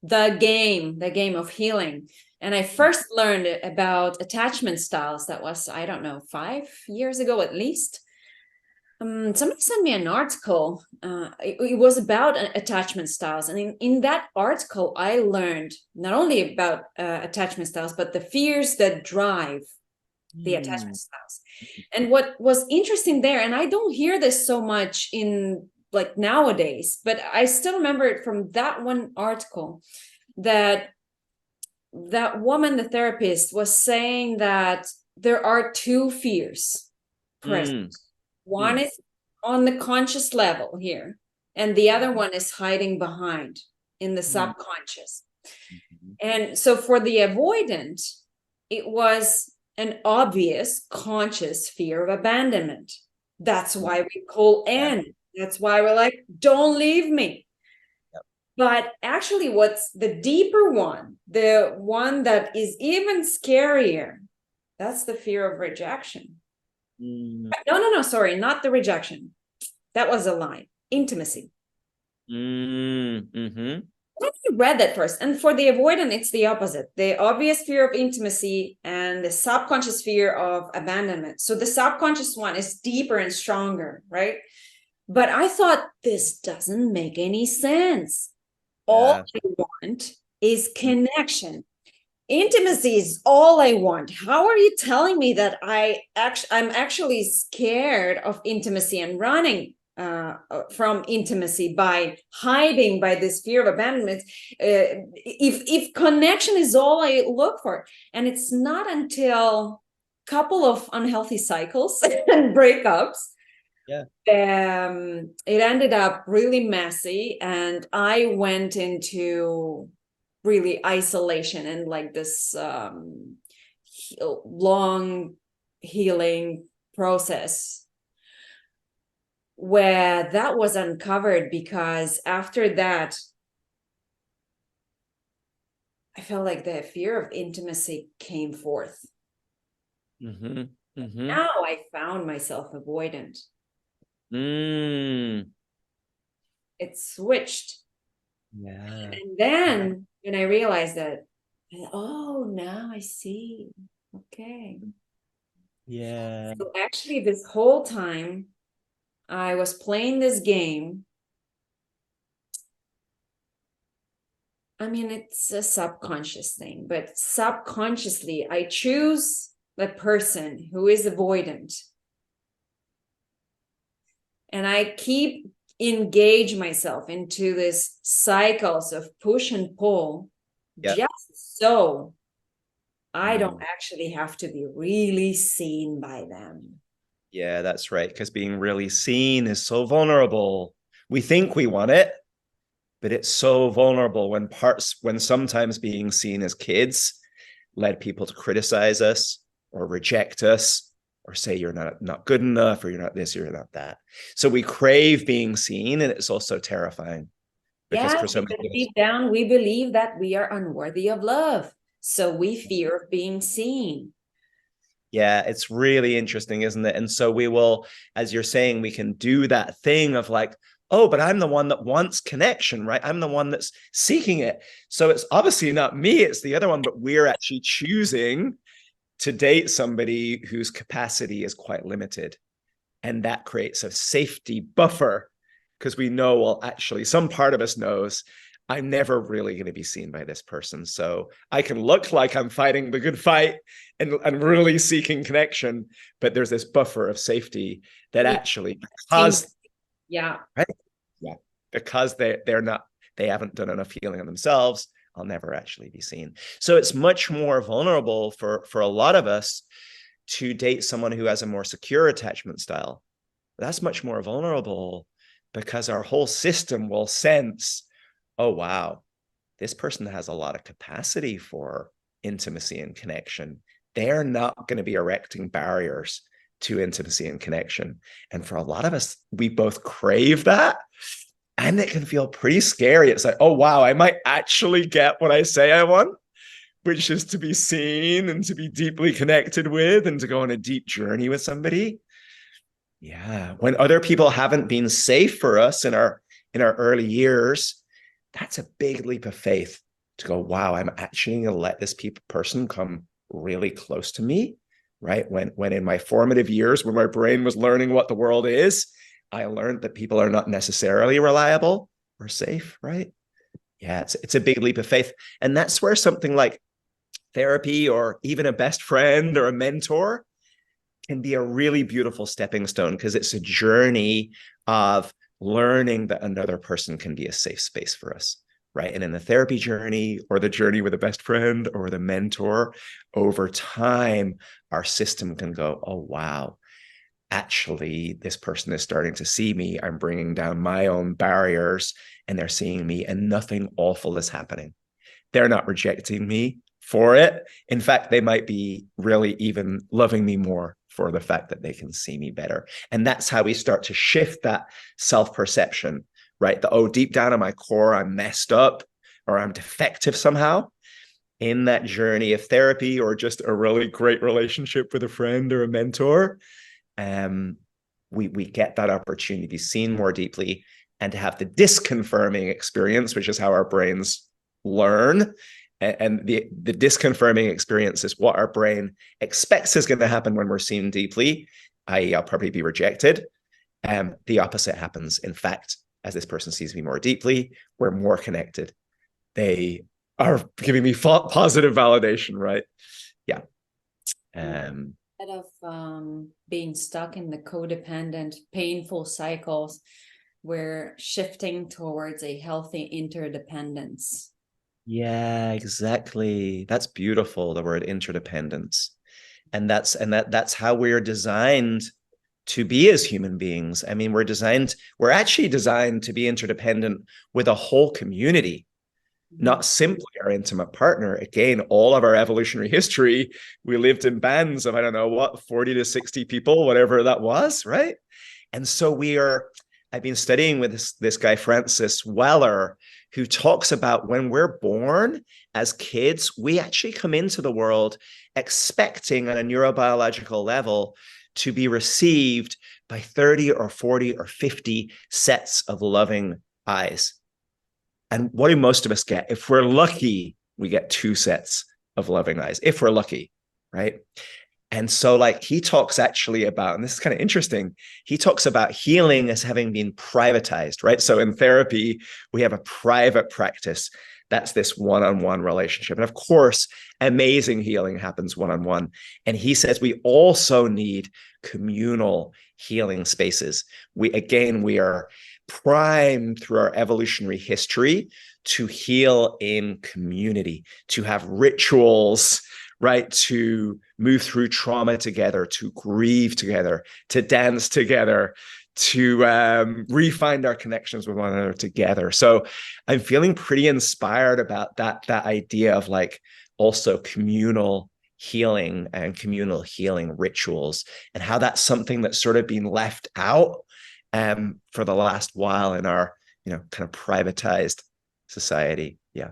the game of healing. And I first learned about attachment styles. That was, I don't know, 5 years ago at least. Somebody sent me an article. It was about attachment styles. And in that article, I learned not only about attachment styles, but the fears that drive the attachment styles. And what was interesting there, and I don't hear this so much in like nowadays, but I still remember it from that one article, that woman, the therapist, was saying that there are 2 fears present. One is on the conscious level here, and the other one is hiding behind in the subconscious. And so for the avoidant, it was an obvious conscious fear of abandonment. That's why we call in. That's why we're like, don't leave me. Yep. But actually, what's the deeper one, the one that is even scarier, that's the fear of rejection. No, sorry, not the rejection. That was a lie. Intimacy. Mm-hmm. Let me read that first. And for the avoidant, it's the opposite. The obvious fear of intimacy and the subconscious fear of abandonment. So the subconscious one is deeper and stronger, right? But I thought, this doesn't make any sense. All I want is connection. Intimacy is all I want. How are you telling me that I'm actually scared of intimacy and running from intimacy by hiding by this fear of abandonment? If connection is all I look for, and it's not until a couple of unhealthy cycles and breakups, it ended up really messy, and I went into really isolation and like this long healing process, where that was uncovered, because after that I felt like the fear of intimacy came forth. Now I found myself avoidant. It switched. And then when I realized that, oh, now I see. Okay. So actually, this whole time I was playing this game. I mean, it's a subconscious thing, but subconsciously I choose the person who is avoidant, and I keep engage myself into this cycles of push and pull, just so I don't actually have to be really seen by them. Yeah, that's right. Because being really seen is so vulnerable. We think we want it, but it's so vulnerable when sometimes being seen as kids led people to criticize us or reject us or say you're not good enough, or you're not this, you're not that. So we crave being seen, and it's also terrifying because for so many deep down, we believe that we are unworthy of love. So we fear being seen. Yeah, it's really interesting, isn't it? And so we will, as you're saying, we can do that thing of like, oh, but I'm the one that wants connection, right? I'm the one that's seeking it. So it's obviously not me, it's the other one, but we're actually choosing to date somebody whose capacity is quite limited. And that creates a safety buffer because we know, well, actually, some part of us knows I'm never really going to be seen by this person. So I can look like I'm fighting the good fight and really seeking connection, but there's this buffer of safety that actually, because right, because they haven't done enough healing on themselves, I'll never actually be seen. So it's much more vulnerable for a lot of us to date someone who has a more secure attachment style. That's much more vulnerable because our whole system will sense, oh, wow, this person has a lot of capacity for intimacy and connection. They're not going to be erecting barriers to intimacy and connection. And for a lot of us, we both crave that. And it can feel pretty scary. It's like, oh, wow, I might actually get what I say I want, which is to be seen and to be deeply connected with and to go on a deep journey with somebody. Yeah. When other people haven't been safe for us in our early years, that's a big leap of faith to go, wow, I'm actually going to let this person come really close to me, right? When in my formative years, when my brain was learning what the world is, I learned that people are not necessarily reliable or safe, right? Yeah, it's a big leap of faith. And that's where something like therapy or even a best friend or a mentor can be a really beautiful stepping stone, because it's a journey of learning that another person can be a safe space for us, right? And in the therapy journey or the journey with a best friend or the mentor, over time, our system can go, oh, wow, actually, this person is starting to see me. I'm bringing down my own barriers and they're seeing me, and nothing awful is happening. They're not rejecting me for it. In fact, they might be really even loving me more for the fact that they can see me better. And that's how we start to shift that self-perception, right? Oh, deep down in my core, I'm messed up or I'm defective somehow. In that journey of therapy or just a really great relationship with a friend or a mentor, we get that opportunity to be seen more deeply and to have the disconfirming experience, which is how our brains learn. And the disconfirming experience is what our brain expects is going to happen when we're seen deeply, i.e., I'll probably be rejected. The opposite happens. In fact, as this person sees me more deeply, we're more connected. They are giving me positive validation, right? Yeah. Instead of being stuck in the codependent, painful cycles, we're shifting towards a healthy interdependence. Yeah, exactly. That's beautiful, the word interdependence. And that's how we're designed to be as human beings. I mean, we're actually designed to be interdependent with a whole community, not simply our intimate partner. Again, all of our evolutionary history, we lived in bands of, I don't know what, 40 to 60 people, whatever that was, right? And so I've been studying with this guy, Francis Weller, who talks about when we're born as kids, we actually come into the world expecting on a neurobiological level to be received by 30 or 40 or 50 sets of loving eyes. And what do most of us get? If we're lucky, we get 2 sets of loving eyes, if we're lucky, right? And so like he talks actually about, and this is kind of interesting, he talks about healing as having been privatized, right? So in therapy, we have a private practice. That's this one-on-one relationship. And of course, amazing healing happens one-on-one. And he says we also need communal healing spaces. We are primed through our evolutionary history to heal in community, to have rituals, right? To move through trauma together, to grieve together, to dance together, to re-find our connections with one another together. So I'm feeling pretty inspired about that idea of like also communal healing and communal healing rituals, and how that's something that's sort of been left out for the last while in our, kind of privatized society. Yeah.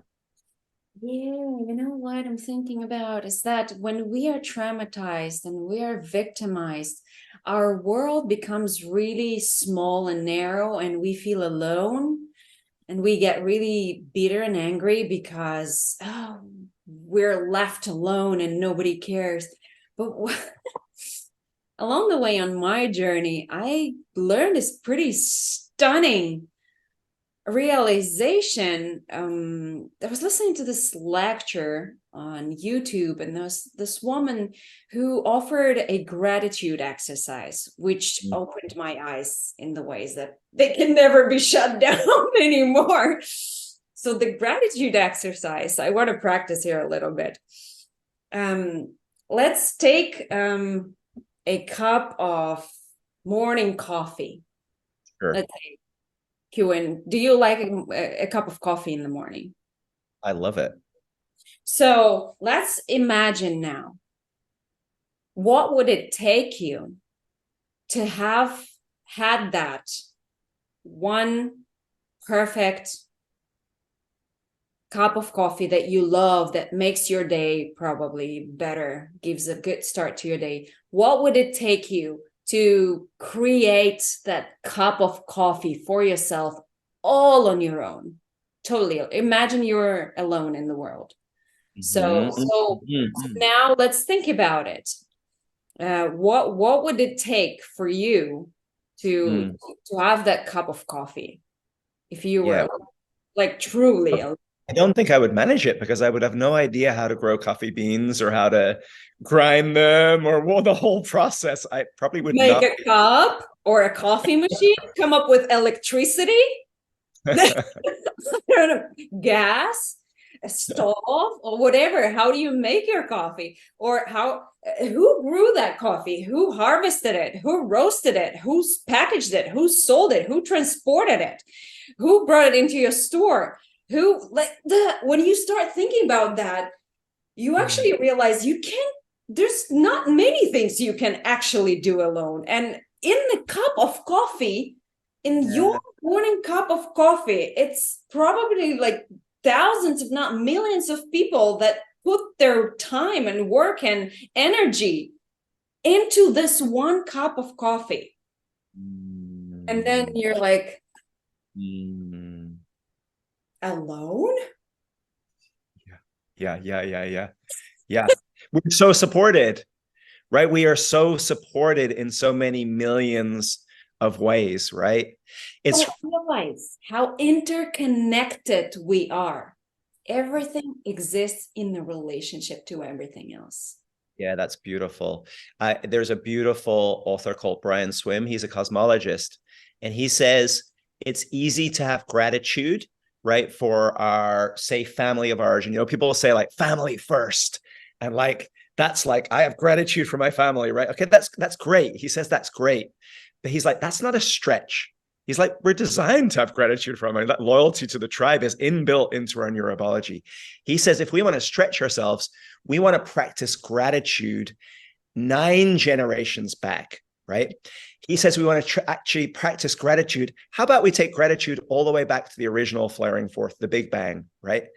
Yeah, you know what I'm thinking about is that when we are traumatized and we are victimized, our world becomes really small and narrow, and we feel alone, and we get really bitter and angry because we're left alone and nobody cares. But along the way on my journey, I learned this pretty stunning realization. I was listening to this lecture on YouTube, and there was this woman who offered a gratitude exercise, which opened my eyes in the ways that they can never be shut down anymore. So the gratitude exercise, I want to practice here a little bit. Let's take a cup of morning coffee. Sure. Let's say, Ciuin, do you like a cup of coffee in the morning? I love it. So let's imagine now, what would it take you to have had that one perfect cup of coffee that you love, that makes your day probably better, gives a good start to your day? What would it take you to create that cup of coffee for yourself, all on your own? Totally. Imagine you're alone in the world. So now let's think about it. What would it take for you to have that cup of coffee if you were like truly alone? I don't think I would manage it, because I would have no idea how to grow coffee beans or how to grind them or what the whole process. I probably would Make not a cup or a coffee machine, come up with electricity, gas, a stove, or whatever. How do you make your coffee? Or who grew that coffee? Who harvested it? Who roasted it? Who packaged it? Who sold it? Who transported it? Who brought it into your store? When you start thinking about that, you actually realize there's not many things you can actually do alone. And in the cup of coffee, in your morning cup of coffee, it's probably like thousands, if not millions of people that put their time and work and energy into this one cup of coffee. And then you're like, alone? Yeah. We're so supported, right? We are so supported in so many millions of ways, right? Realize how interconnected we are. Everything exists in the relationship to everything else. Yeah, that's beautiful. There's a beautiful author called Brian Swim. He's a cosmologist, and he says it's easy to have gratitude, right, for our, say, family of origin. People will say like family first, and like that's like, I have gratitude for my family, right? Okay, that's great. He says that's great, but he's like, that's not a stretch. He's like, we're designed to have gratitude for them. That loyalty to the tribe is inbuilt into our neurobiology. He says if we want to stretch ourselves, we want to practice gratitude 9 generations back, right? He says we want to actually practice gratitude. How about we take gratitude all the way back to the original flaring forth, the Big Bang, right?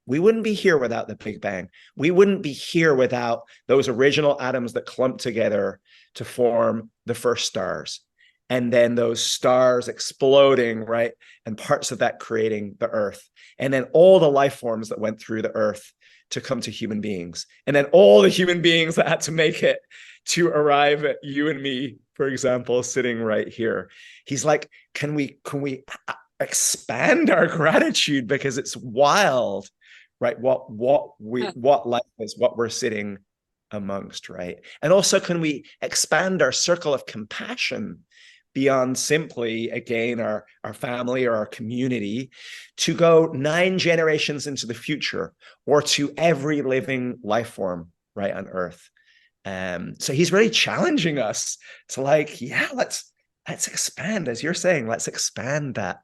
We wouldn't be here without the Big Bang. We wouldn't be here without those original atoms that clumped together to form the first stars. And then those stars exploding, right? And parts of that creating the Earth. And then all the life forms that went through the Earth to come to human beings. And then all the human beings that had to make it to arrive at you and me, for example, sitting right here. He's like, can we expand our gratitude, because it's wild, right? What life is, what we're sitting amongst, right? And also, can we expand our circle of compassion beyond simply, again, our family or our community, to go 9 generations into the future, or to every living life form right on earth. So he's really challenging us to, like, yeah, let's expand, as you're saying, let's expand that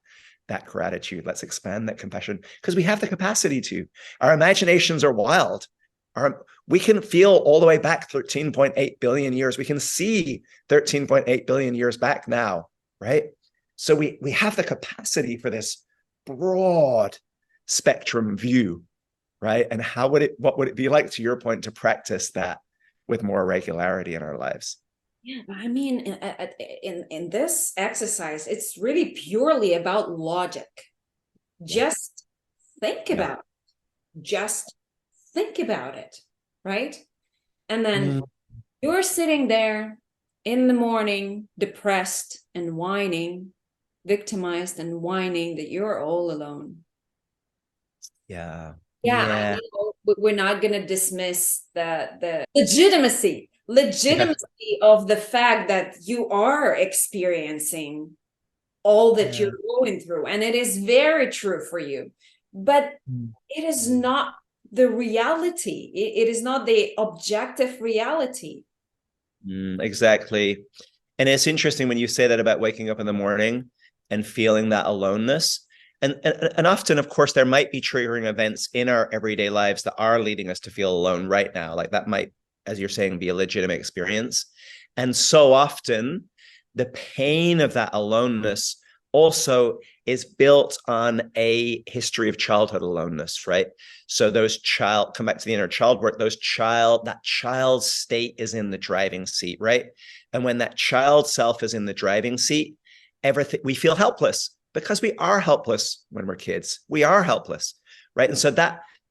gratitude, let's expand that compassion, because we have the capacity to. Our imaginations are wild. We can feel all the way back 13.8 billion years. We can see 13.8 billion years back now, right? So we have the capacity for this broad spectrum view, right? And what would it be like, to your point, to practice that with more regularity in our lives? Yeah, I mean, in this exercise, it's really purely about logic. Just think about it. Just think about it, right? And then you're sitting there in the morning, depressed and whining, victimized and whining that you're all alone. Yeah. Yeah. We're not going to dismiss the legitimacy of the fact that you are experiencing all that you're going through, and it is very true for you, but it is not the reality. It is not the objective reality. Exactly. And it's interesting when you say that about waking up in the morning and feeling that aloneness. And often, of course, there might be triggering events in our everyday lives that are leading us to feel alone right now. Like, that might, as you're saying, be a legitimate experience. And so often, the pain of that aloneness also is built on a history of childhood aloneness, right? So come back to the inner child work, that child state is in the driving seat, right? And when that child self is in the driving seat, we feel helpless, because we are helpless when we're kids. We are helpless, right? And so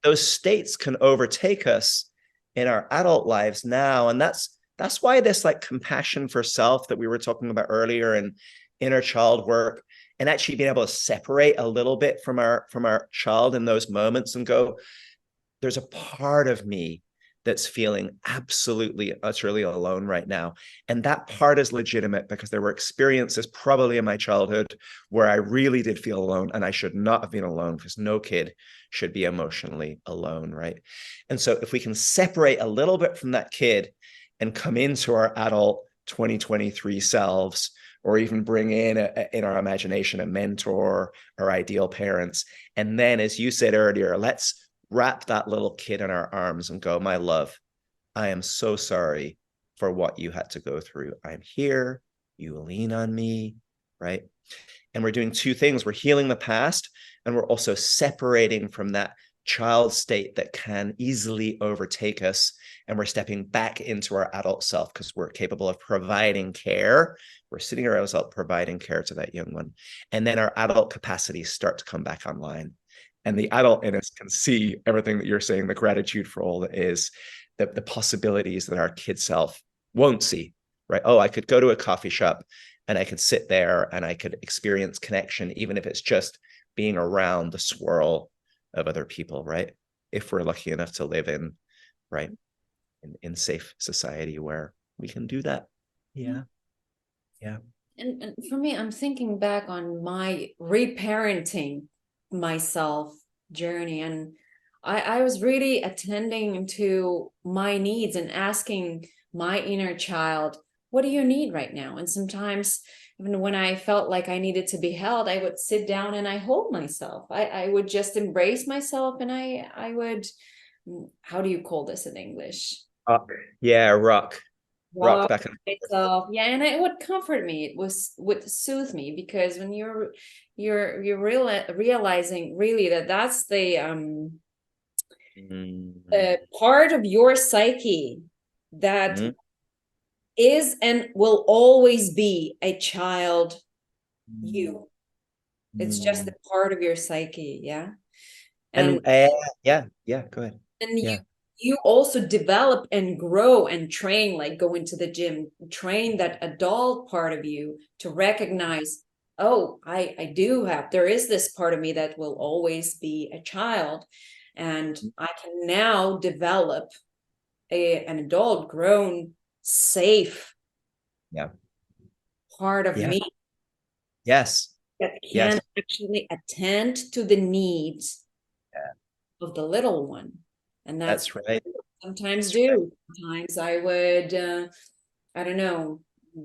those states can overtake us in our adult lives now. And that's why this, like, compassion for self that we were talking about earlier, and inner child work, and actually being able to separate a little bit from our child in those moments and go, there's a part of me that's feeling absolutely, utterly alone right now. And that part is legitimate, because there were experiences probably in my childhood where I really did feel alone, and I should not have been alone, because no kid should be emotionally alone, right? And so if we can separate a little bit from that kid and come into our adult 2023 selves, or even bring in our imagination a mentor or ideal parents, and then, as you said earlier, let's wrap that little kid in our arms and go, my love, I am so sorry for what you had to go through. I'm here. You lean on me, right? And we're doing 2 things. We're healing the past, and we're also separating from that child state that can easily overtake us. And we're stepping back into our adult self, because we're capable of providing care. We're sitting around ourselves providing care to that young one. And then our adult capacities start to come back online. And the adult in us can see everything that you're saying, the gratitude for all that is, the possibilities that our kid self won't see, right? Oh, I could go to a coffee shop and I could sit there and I could experience connection, even if it's just being around the swirl of other people, right? If we're lucky enough to live in, right, in safe society where we can do that. Yeah. And for me, I'm thinking back on my reparenting myself journey, and I was really attending to my needs and asking my inner child, what do you need right now? And sometimes, even when I felt like I needed to be held, I would sit down and I hold myself. I would just embrace myself, and I would, how do you call this in English? Rock back and myself. Yeah, and it would comfort me. It would soothe me, because when you're realizing really that that's the part of your psyche that is and will always be a child you. It's just a part of your psyche, yeah. And And yeah, go ahead. and Yeah. you also develop and grow and train, like go into the gym, train that adult part of you to recognize, oh, there is this part of me that will always be a child. And I can now develop an adult, grown, safe Yeah. part of Yeah. me Yes. that Yes. can actually attend to the needs Yeah. of the little one. And that's That's right. sometimes That's right. do. Sometimes I would, I don't know,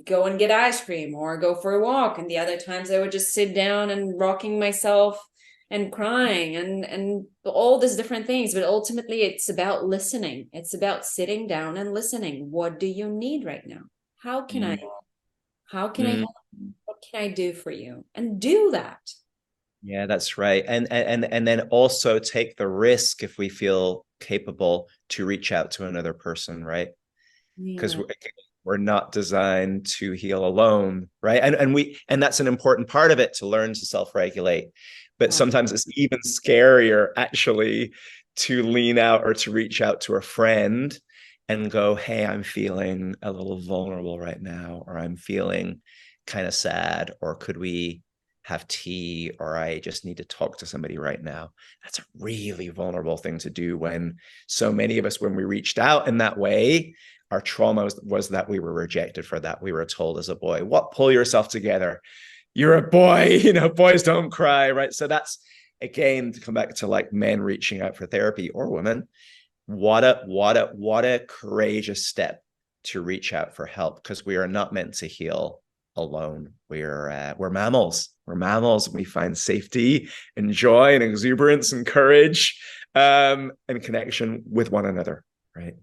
go and get ice cream or go for a walk. And the other times I would just sit down and rocking myself and crying and all these different things. But ultimately, it's about listening. It's about sitting down and listening. What do you need right now? How can I? Mm. How can I Mm. help? What can I do for you? And do that. Yeah, that's right. And then also take the risk if we feel capable to reach out to another person, right? Because Yeah. we're not designed to heal alone, right? And that's an important part of it, to learn to self-regulate. But sometimes it's even scarier actually to lean out or to reach out to a friend and go, hey, I'm feeling a little vulnerable right now, or I'm feeling kind of sad, or could we have tea, or I just need to talk to somebody right now. That's a really vulnerable thing to do, when so many of us, when we reached out in that way, our trauma was that we were rejected for that. We were told as a boy, what, pull yourself together, you're a boy, boys don't cry, right? So that's, again, to come back to like men reaching out for therapy, or women, what a courageous step to reach out for help, because we are not meant to heal alone. We're mammals. We're mammals. We find safety and joy and exuberance and courage, and connection with one another, right?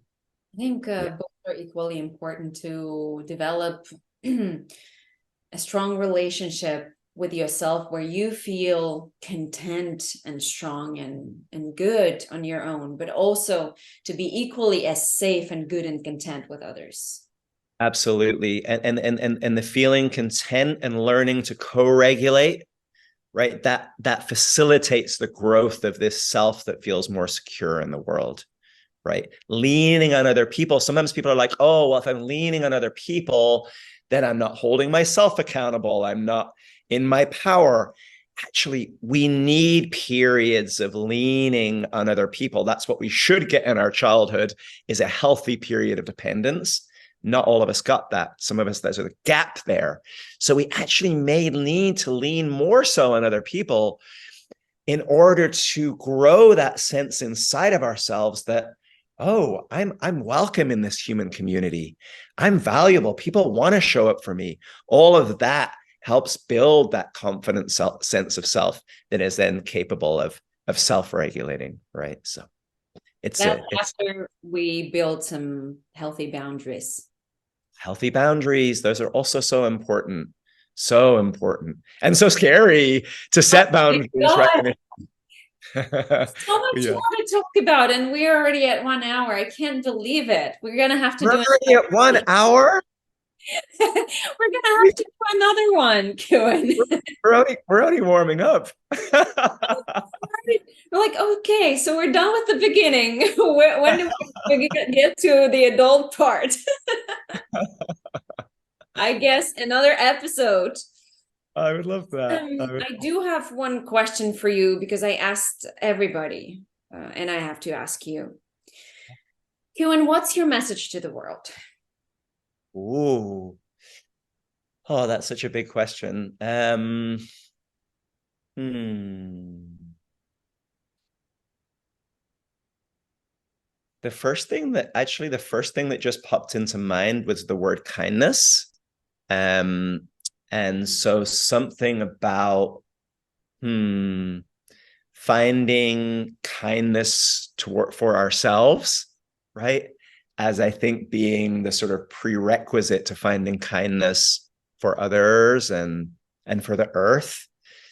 I think Yeah, both are equally important to develop a strong relationship with yourself where you feel content and strong and good on your own, but also to be equally as safe and good and content with others. absolutely. And the feeling content and learning to co-regulate, right? That facilitates the growth of this self that feels more secure in the world, right? Leaning on other people. Sometimes people are like, oh, well, if I'm leaning on other people, then I'm not holding myself accountable. I'm not in my power. Actually, we need periods of leaning on other people. That's what we should get in our childhood, is a healthy period of dependence. Not all of us got that. Some of us, there's a gap there. So we actually may need to lean more so on other people in order to grow that sense inside of ourselves that, oh, I'm welcome in this human community. I'm valuable. People want to show up for me. All of that helps build that confident sense of self that is then capable of self-regulating, right? So it's That's it's after we build some healthy boundaries. healthy boundaries. Those are also so important. So important. And so scary to Oh set my boundaries, right? God, so much Yeah. more to talk about, and we're already at 1 hour. I can't believe it. We're gonna have to We're do already at 1 hour. We're gonna We, have to do another one, Ciuin. we're only warming up. We're like, okay, so we're done with the beginning. When do we get to the adult part? I guess another episode. I would love that. I do have one question for you because I asked everybody, and I have to ask you. Ciuin, what's your message to the world? Ooh. Oh, that's such a big question. Hmm. The first thing that just popped into mind was the word kindness. Um, and so something about finding kindness for ourselves, right? As I think being the sort of prerequisite to finding kindness for others and for the earth.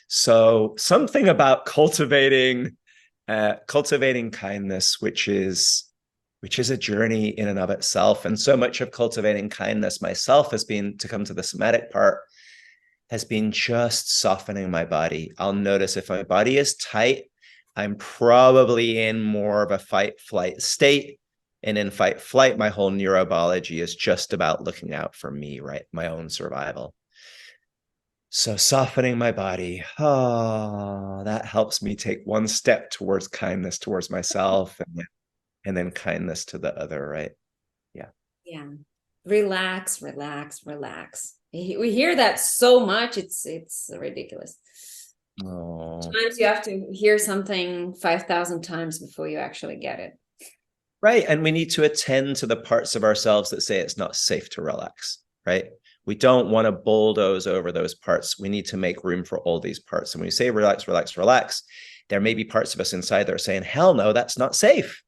So something about cultivating kindness, which is a journey in and of itself. And so much of cultivating kindness myself has been, to come to the somatic part, has been just softening my body. I'll notice if my body is tight, I'm probably in more of a fight flight state. And in fight flight, my whole neurobiology is just about looking out for me, right? My own survival. So softening my body, that helps me take one step towards kindness towards myself, and then kindness to the other, right? Yeah. Yeah. Relax, relax, relax. We hear that so much. It's ridiculous. Oh. Sometimes you have to hear something 5,000 times before you actually get it. Right. And we need to attend to the parts of ourselves that say it's not safe to relax, right? We don't want to bulldoze over those parts. We need to make room for all these parts. And when we say relax, relax, relax, there may be parts of us inside that are saying, hell no, that's not safe.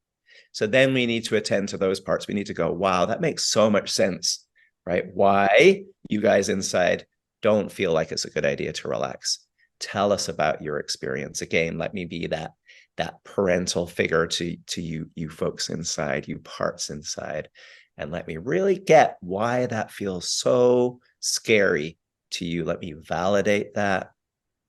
So then we need to attend to those parts. We need to go, wow, that makes so much sense, right? Why you guys inside don't feel like it's a good idea to relax. Tell us about your experience. Again, let me be that parental figure to you folks inside, you parts inside, and let me really get why that feels so scary to you. Let me validate that,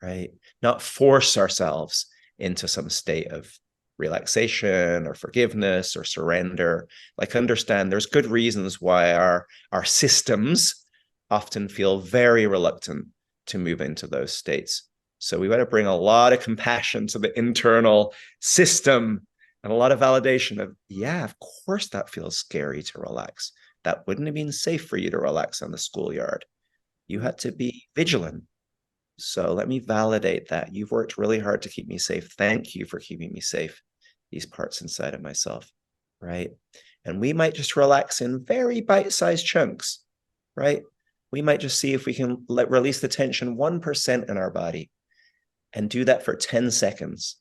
right? Not force ourselves into some state of relaxation or forgiveness or surrender. Like, understand there's good reasons why our systems often feel very reluctant to move into those states. So we want to bring a lot of compassion to the internal system and a lot of validation of, yeah, of course that feels scary to relax. That wouldn't have been safe for you to relax on the schoolyard. You had to be vigilant. So let me validate that. You've worked really hard to keep me safe. Thank you for keeping me safe. These parts inside of myself, right? And we might just relax in very bite-sized chunks, right? We might just see if we can release the tension 1% in our body and do that for 10 seconds,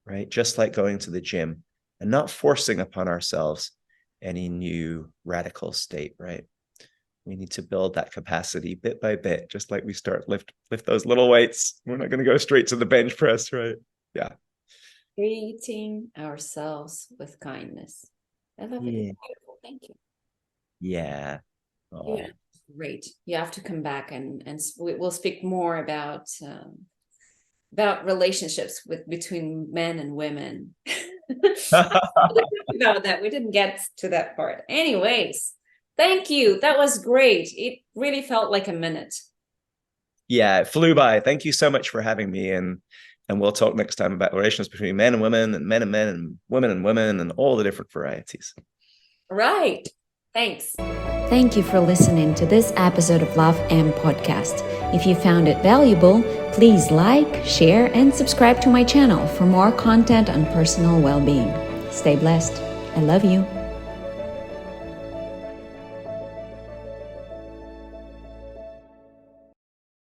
right? Just like going to the gym and not forcing upon ourselves any new radical state, right? We need to build that capacity bit by bit, just like we start lift those little weights. We're not going to go straight to the bench press, right? Yeah. Treating ourselves with kindness. I love it. It's beautiful. Thank you. Yeah. Oh. Yeah, great. You have to come back and we'll speak more about relationships between men and women. About that, we didn't get to that part. Anyways, thank you. That was great. It really felt like a minute. Yeah, it flew by. Thank you so much for having me, and we'll talk next time about relations between men and women and men and women and all the different varieties. Right. Thanks. Thank you for listening to this episode of Love M Podcast. If you found it valuable, please like, share, and subscribe to my channel for more content on personal well-being. Stay blessed. I love you.